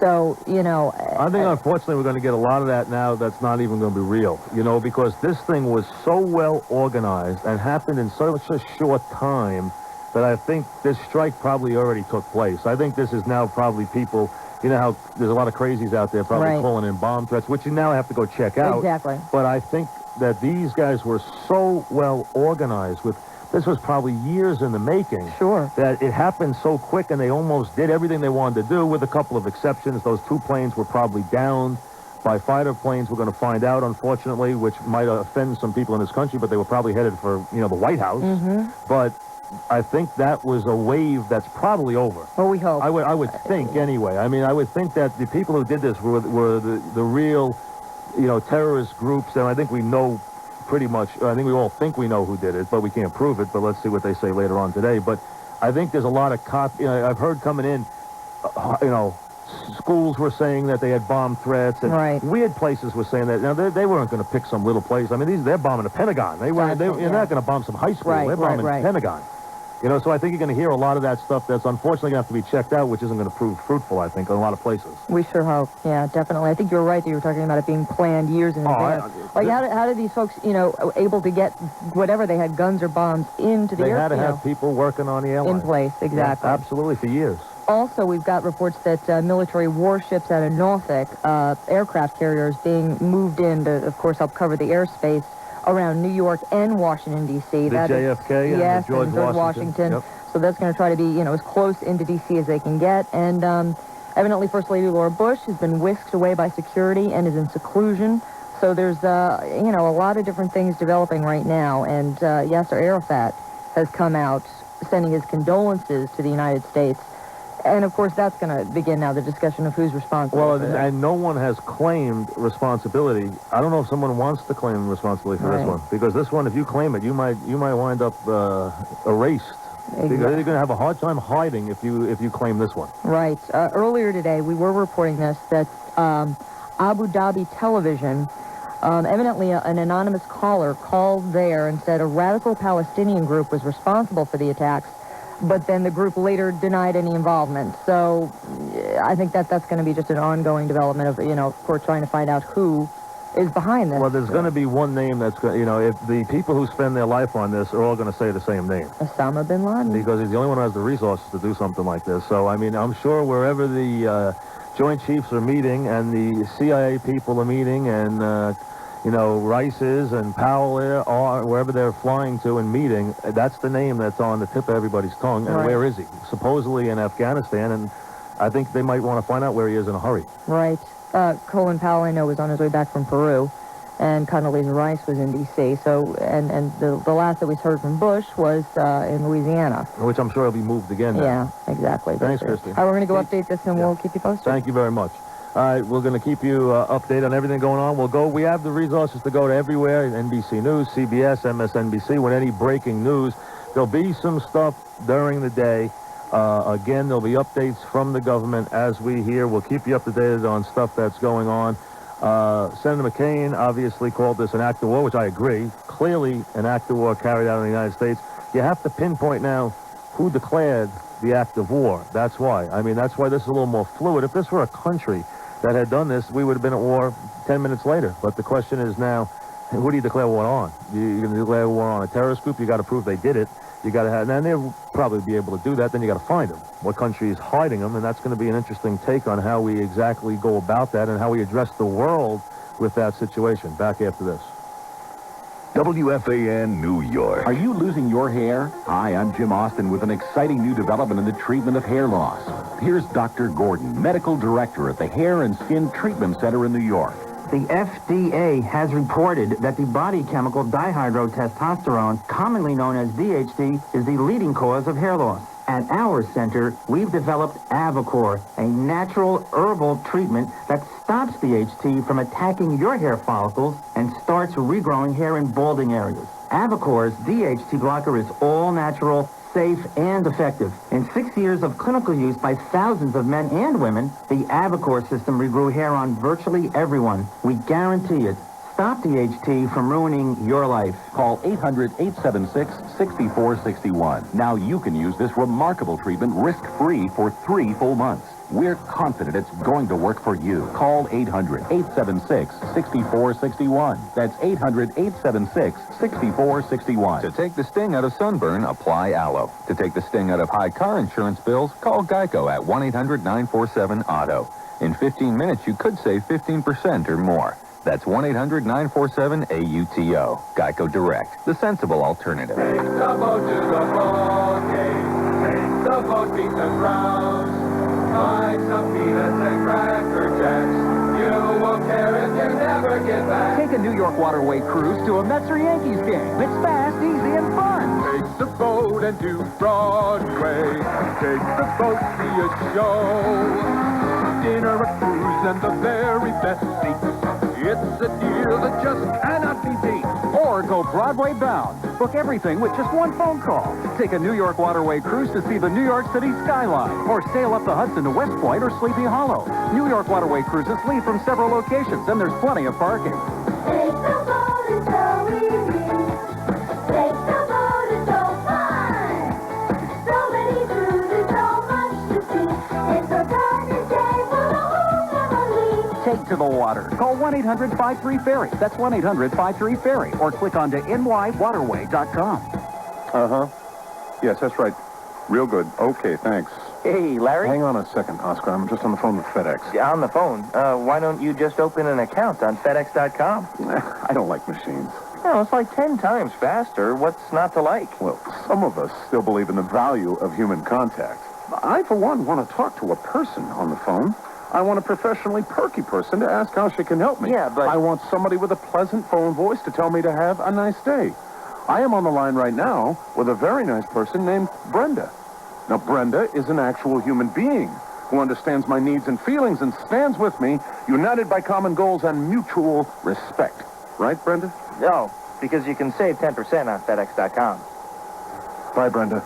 So, you know... I think, unfortunately, we're going to get a lot of that now that's not even going to be real, you know, because this thing was so well organized and happened in such a short time that I think this strike probably already took place. I think this is now probably people, you know how there's a lot of crazies out there probably calling in bomb threats, which you now have to go check out. Exactly. But I think that these guys were so well organized with... This was probably years in the making. Sure. That it happened so quick, and they almost did everything they wanted to do, with a couple of exceptions. Those two planes were probably down by fighter planes. We're going to find out, unfortunately, which might offend some people in this country, but they were probably headed for, you know, the White House. Mm-hmm. But I think that was a wave that's probably over. Well, we hope. I would think, anyway. I mean, I would think that the people who did this were the real, you know, terrorist groups, and I think we know pretty much, I think we all think we know who did it, but we can't prove it, but let's see what they say later on today. But I think there's a lot of you know, I've heard coming in, you know, schools were saying that they had bomb threats, and weird places were saying that. Now, they weren't going to pick some little place. I mean, they're bombing the Pentagon. You're not going to bomb some high school. They're bombing the Pentagon. You know, so I think you're going to hear a lot of that stuff that's unfortunately going to have to be checked out, which isn't going to prove fruitful, I think, in a lot of places. We sure hope. Yeah, definitely. I think you're right that you were talking about it being planned years in advance. Like, how did these folks, you know, able to get whatever they had, guns or bombs, into the airport? They had to have people working on the airline. In place, exactly. Yeah, absolutely, for years. Also, we've got reports that military warships out of Norfolk, aircraft carriers being moved in to, of course, help cover the airspace around New York and Washington, D.C. The JFK and George Washington. Yep. So that's going to try to be, you know, as close into D.C. as they can get. And evidently, First Lady Laura Bush has been whisked away by security and is in seclusion. So there's, you know, a lot of different things developing right now. And Yasser Arafat has come out sending his condolences to the United States. And, of course, that's going to begin now, the discussion of who's responsible. Well, and no one has claimed responsibility. I don't know if someone wants to claim responsibility for this one. Because this one, if you claim it, you might wind up erased. Exactly. Because you're going to have a hard time hiding if you claim this one. Right. Earlier today, we were reporting this, that Abu Dhabi television, evidently an anonymous caller called there and said a radical Palestinian group was responsible for the attacks. But then the group later denied any involvement. So I think that's going to be just an ongoing development of, you know, of course, trying to find out who is behind this. Well, there's going to be one name that's going to, you know, if the people who spend their life on this are all going to say the same name. Osama bin Laden. Because he's the only one who has the resources to do something like this. So, I mean, I'm sure wherever the Joint Chiefs are meeting and the CIA people are meeting and, you know, Rice is and Powell are, wherever they're flying to and meeting, that's the name that's on the tip of everybody's tongue. And where is he? Supposedly in Afghanistan, and I think they might want to find out where he is in a hurry. Right. Colin Powell, I know, was on his way back from Peru. and Condoleezza Rice was in D.C. So, and the last that we heard from Bush was in Louisiana. Which I'm sure will be moved again now. Yeah, exactly. Thanks, Christy. All right, we're going to go update this, and we'll keep you posted. Thank you very much. All right, we're going to keep you updated on everything going on. We have the resources to go to everywhere, NBC News, CBS, MSNBC, with any breaking news. There'll be some stuff during the day. Again, there'll be updates from the government as we hear. We'll keep you up to date on stuff that's going on. Senator McCain obviously called this an act of war, which I agree. Clearly an act of war carried out in the United States. You have to pinpoint now who declared the act of war. That's why. I mean, that's why this is a little more fluid. If this were a country that had done this, we would have been at war 10 minutes later. But the question is now, who do you declare war on? You're going to declare war on a terrorist group? You got to prove they did it. You got to have, and they'll probably be able to do that. Then you got to find them. What country is hiding them? And that's going to be an interesting take on how we exactly go about that and how we address the world with that situation. Back after this. WFAN New York. Are you losing your hair? Hi, I'm Jim Austin with an exciting new development in the treatment of hair loss. Here's Dr. Gordon, medical director at the Hair and Skin Treatment Center in New York. The FDA has reported that the body chemical dihydrotestosterone, commonly known as DHT, is the leading cause of hair loss. At our center, we've developed Avacor, a natural herbal treatment that stops DHT from attacking your hair follicles and starts regrowing hair in balding areas. Avacor's DHT blocker is all natural, safe, and effective. In 6 years of clinical use by thousands of men and women, the Avacor system regrew hair on virtually everyone. We guarantee it. Stop DHT from ruining your life. Call 800-876-6461. Now you can use this remarkable treatment risk-free for 3 full months. We're confident it's going to work for you. Call 800-876-6461. That's 800-876-6461. To take the sting out of sunburn, apply aloe. To take the sting out of high car insurance bills, call Geico at 1-800-947-AUTO. In 15 minutes, you could save 15% or more. That's 1-800-947-AUTO. Geico Direct, the sensible alternative. Take the boat to the ball game. Take the boat, beat the crowds. Buy some peanuts and Cracker Jacks. You won't care if you never get back. Take a New York waterway cruise to a Mets or Yankees game. It's fast, easy, and fun. Take the boat and do Broadway. Take the boat, see a show. Dinner, a cruise, and the very best seats. It's a deal that just cannot be beat. Or go Broadway bound. Book everything with just one phone call. Take a New York waterway cruise to see the New York City skyline. Or sail up the Hudson to West Point or Sleepy Hollow. New York waterway cruises leave from several locations, and there's plenty of parking. Take the boat, it's so easy. Take the boat, it's so fun. So many cruises, so much to see. It's a gorgeous day for the whole family. Take to the water. Call 1-800-53-FERRY. That's 1-800-53-FERRY. Or click on to nywaterway.com. Uh-huh. Yes, that's right. Real good. Okay, thanks. Hey, Larry? Hang on a second, Oscar. I'm just on the phone with FedEx. Yeah, on the phone. Why don't you just open an account on FedEx.com? I don't like machines. No, it's like 10 times faster. What's not to like? Well, some of us still believe in the value of human contact. I, for one, want to talk to a person on the phone. I want a professionally perky person to ask how she can help me. Yeah, but... I want somebody with a pleasant phone voice to tell me to have a nice day. I am on the line right now with a very nice person named Brenda. Now, Brenda is an actual human being who understands my needs and feelings and stands with me, united by common goals and mutual respect. Right, Brenda? No, because you can save 10% on FedEx.com. Bye, Brenda.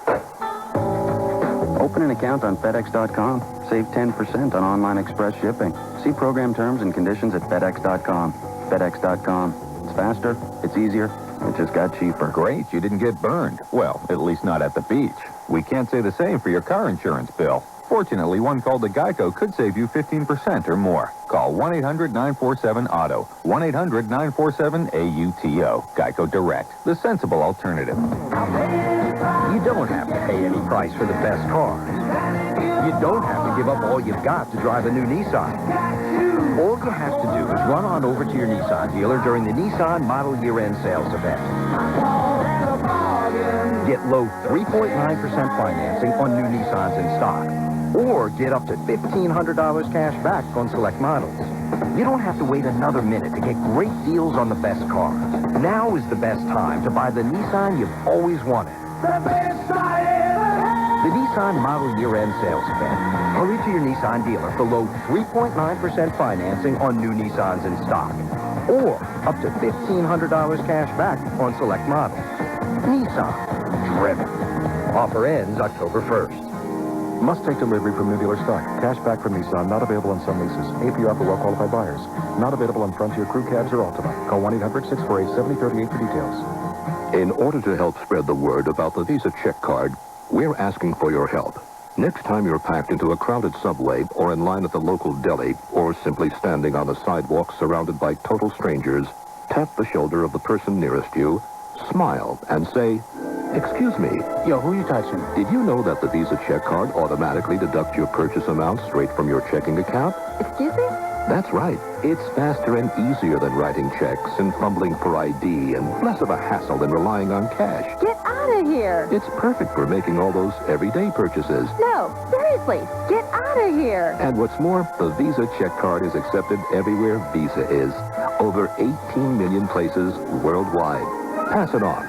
Open an account on FedEx.com. Save 10% on online express shipping. See program terms and conditions at FedEx.com. FedEx.com. It's faster, it's easier, it just got cheaper. Great, you didn't get burned. Well, at least not at the beach. We can't say the same for your car insurance bill. Fortunately, one call to Geico could save you 15% or more. Call 1-800-947-AUTO. 1-800-947-AUTO. Geico Direct, the sensible alternative. You don't have to pay any price for the best car. You don't have to give up all you've got to drive a new Nissan. All you have to do is run on over to your Nissan dealer during the Nissan Model Year-End Sales event. Get low 3.9% financing on new Nissans in stock. Or get up to $1,500 cash back on select models. You don't have to wait another minute to get great deals on the best car. Now is the best time to buy the Nissan you've always wanted. The best I ever had. The Nissan Model Year-End Sales Event. Hurry to your Nissan dealer for low 3.9% financing on new Nissans in stock. Or up to $1,500 cash back on select models. Nissan. Driven. Offer ends October 1st. Must take delivery from new dealer stock. Cash back from Nissan, not available on some leases. APR for well-qualified buyers. Not available on Frontier Crew Cabs or Altima. Call 1-800-648-7038 for details. In order to help spread the word about the Visa check card, we're asking for your help. Next time you're packed into a crowded subway or in line at the local deli or simply standing on a sidewalk surrounded by total strangers, tap the shoulder of the person nearest you, smile, and say, "Excuse me." Yo, who you touching? Did you know that the Visa check card automatically deducts your purchase amount straight from your checking account? Excuse me? That's right. It's faster and easier than writing checks and fumbling for ID and less of a hassle than relying on cash. Get out of here. It's perfect for making all those everyday purchases. No, seriously, get out of here. And what's more, the Visa check card is accepted everywhere Visa is. Over 18 million places worldwide. Pass it on.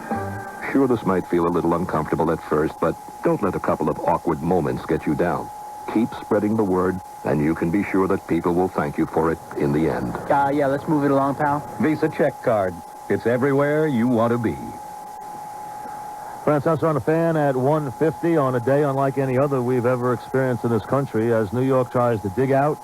Sure, this might feel a little uncomfortable at first, but don't let a couple of awkward moments get you down. Keep spreading the word, and you can be sure that people will thank you for it in the end. Yeah, let's move it along, pal. Visa check card. It's everywhere you want to be. Francesa on the fan at 150 on a day unlike any other we've ever experienced in this country as New York tries to dig out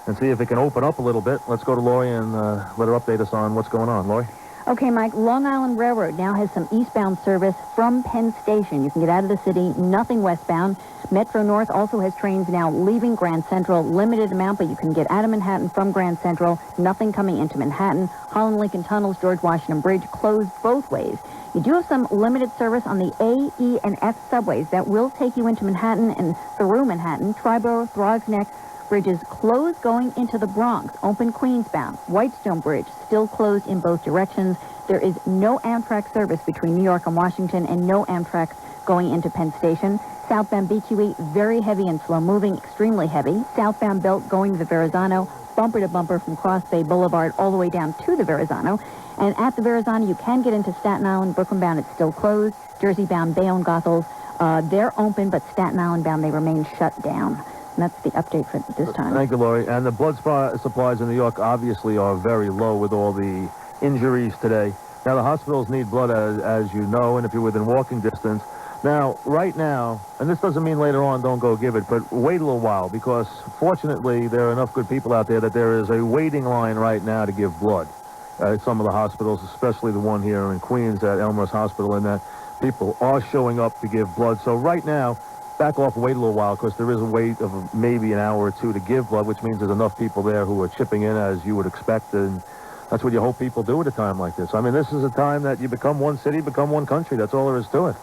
and see if it can open up a little bit. Let's go to Lori and let her update us on what's going on. Lori? Okay, Mike, Long Island Railroad now has some eastbound service from Penn Station. You can get out of the city, nothing westbound. Metro North also has trains now leaving Grand Central, limited amount, but you can get out of Manhattan from Grand Central, nothing coming into Manhattan. Holland Lincoln Tunnels, George Washington Bridge closed both ways. You do have some limited service on the A, E, and F subways that will take you into Manhattan and through Manhattan. Triborough, Throgs Neck, bridges closed going into the Bronx. Open Queensbound. Whitestone Bridge still closed in both directions. There is no Amtrak service between New York and Washington and no Amtrak going into Penn Station. Southbound BQE, very heavy and slow moving, extremely heavy. Southbound Belt going to the Verrazano, bumper to bumper from Cross Bay Boulevard all the way down to the Verrazano. And at the Verrazano, you can get into Staten Island. Brooklyn bound, it's still closed. Jersey bound, Bayonne, Goethals, they're open, but Staten Island bound, they remain shut down. And that's the update for this time. Thank you, Lori. And the blood supplies in New York obviously are very low with all the injuries today. Now, the hospitals need blood, as you know, and if you're within walking distance. Now, right now, and this doesn't mean later on don't go give it, but wait a little while, because fortunately there are enough good people out there that there is a waiting line right now to give blood at some of the hospitals, especially the one here in Queens at Elmhurst Hospital, and that people are showing up to give blood. So right now, back off, wait a little while, because there is a wait of maybe an hour or two to give blood, which means there's enough people there who are chipping in as you would expect, and that's what you hope people do at a time like this. I mean, this is a time that you become one city, become one country. That's all there is to it.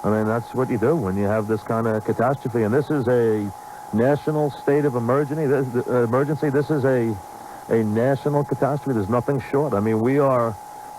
I mean, that's what you do when you have this kind of catastrophe. And this is a national state of emergency. This is a national catastrophe. There's nothing short. I mean,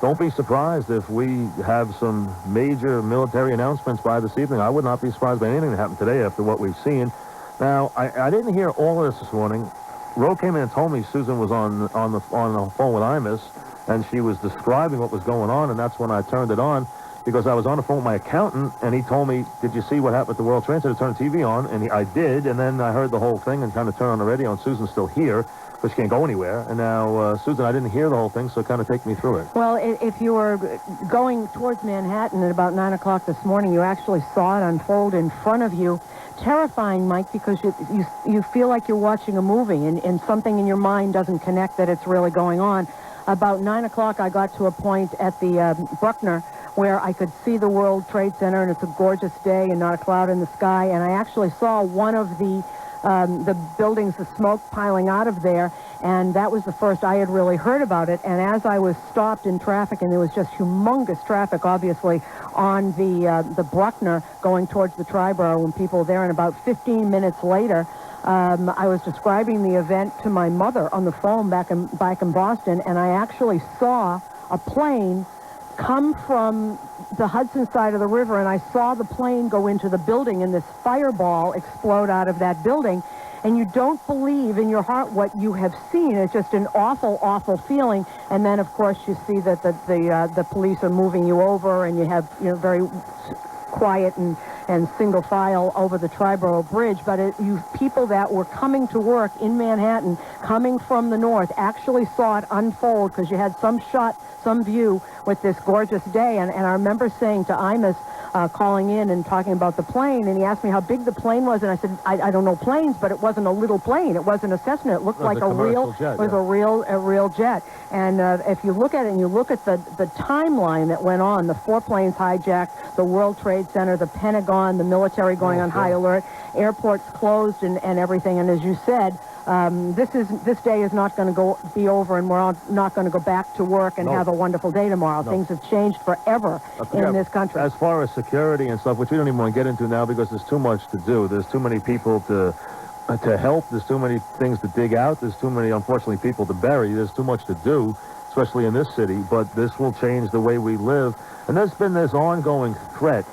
don't be surprised if we have some major military announcements by this evening. I would not be surprised by anything that happened today after what we've seen. Now, I didn't hear all of this morning. Ro came in and told me Suzyn was on the phone with Imus, and she was describing what was going on, and that's when I turned it on, because I was on the phone with my accountant, and he told me, "Did you see what happened at the World Trade Center? Turn the TV on," and I did, and then I heard the whole thing and kind of turned on the radio, and Suzyn's still here, but she can't go anywhere. And now, Suzyn, I didn't hear the whole thing, so kind of take me through it. Well, if you were going towards Manhattan at about 9 o'clock this morning, you actually saw it unfold in front of you. Terrifying, Mike, because you feel like you're watching a movie, and something in your mind doesn't connect that it's really going on. About 9 o'clock, I got to a point at the Bruckner where I could see the World Trade Center, and it's a gorgeous day and not a cloud in the sky, and I actually saw one of the buildings, the smoke piling out of there, and that was the first I had really heard about it. And as I was stopped in traffic, and there was just humongous traffic, obviously, on the Bruckner going towards the Triborough, when people were there, and about 15 minutes later, I was describing the event to my mother on the phone back in Boston, and I actually saw a plane come from the Hudson side of the river, and I saw the plane go into the building and this fireball explode out of that building. And you don't believe in your heart what you have seen. It's just an awful, awful feeling. And then, of course, you see that the police are moving you over, and you have, you know, very quiet and single file over the Triborough Bridge. But you people that were coming to work in Manhattan, coming from the north, actually saw it unfold, because you had some shot, some view with this gorgeous day. And I remember saying to Imus, calling in and talking about the plane, and he asked me how big the plane was, and I said, I don't know planes, but it wasn't a little plane. It wasn't a Cessna. It looked like a real jet. It was a real jet. And if you look at it and you look at the timeline that went on, the 4 planes hijacked, the World Trade Center, the Pentagon, the military going on high alert, airports closed and everything. And as you said, this day is not going to be over, and we're all not going to go back to work and have a wonderful day tomorrow. Things have changed forever in this country. As far as security and stuff, which we don't even want to get into now because there's too much to do. There's too many people to help. There's too many things to dig out. There's too many, unfortunately, people to bury. There's too much to do, especially in this city. But this will change the way we live. And there's been this ongoing threat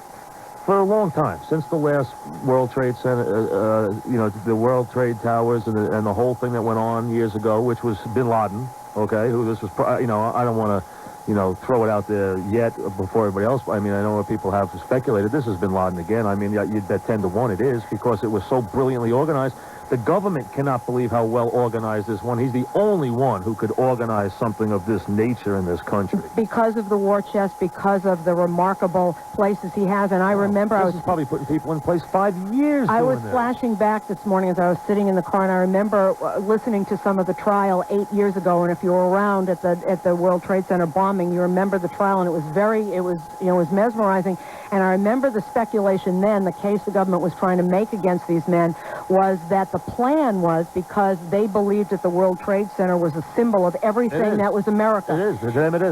for a long time, since the last World Trade Center, you know, the World Trade Towers and the whole thing that went on years ago, which was Bin Laden, okay, who this was, you know, I don't want to, you know, throw it out there yet before everybody else. I mean, I know what people have speculated. This is Bin Laden again. I mean, you'd bet 10 to 1 it is, because it was so brilliantly organized. The government cannot believe how well organized this one. He's the only one who could organize something of this nature in this country. Because of the war chest, because of the remarkable places he has. And I remember I was probably putting people in place 5 years I was doing this. flashing back this morning as I was sitting in the car, and I remember listening to some of the trial 8 years ago. And if you were around at the World Trade Center bombing, you remember the trial, and it was mesmerizing. And I remember the speculation then, the case the government was trying to make against these men, was that the plan was because they believed that the World Trade Center was a symbol of everything that was America. It is. To them it is.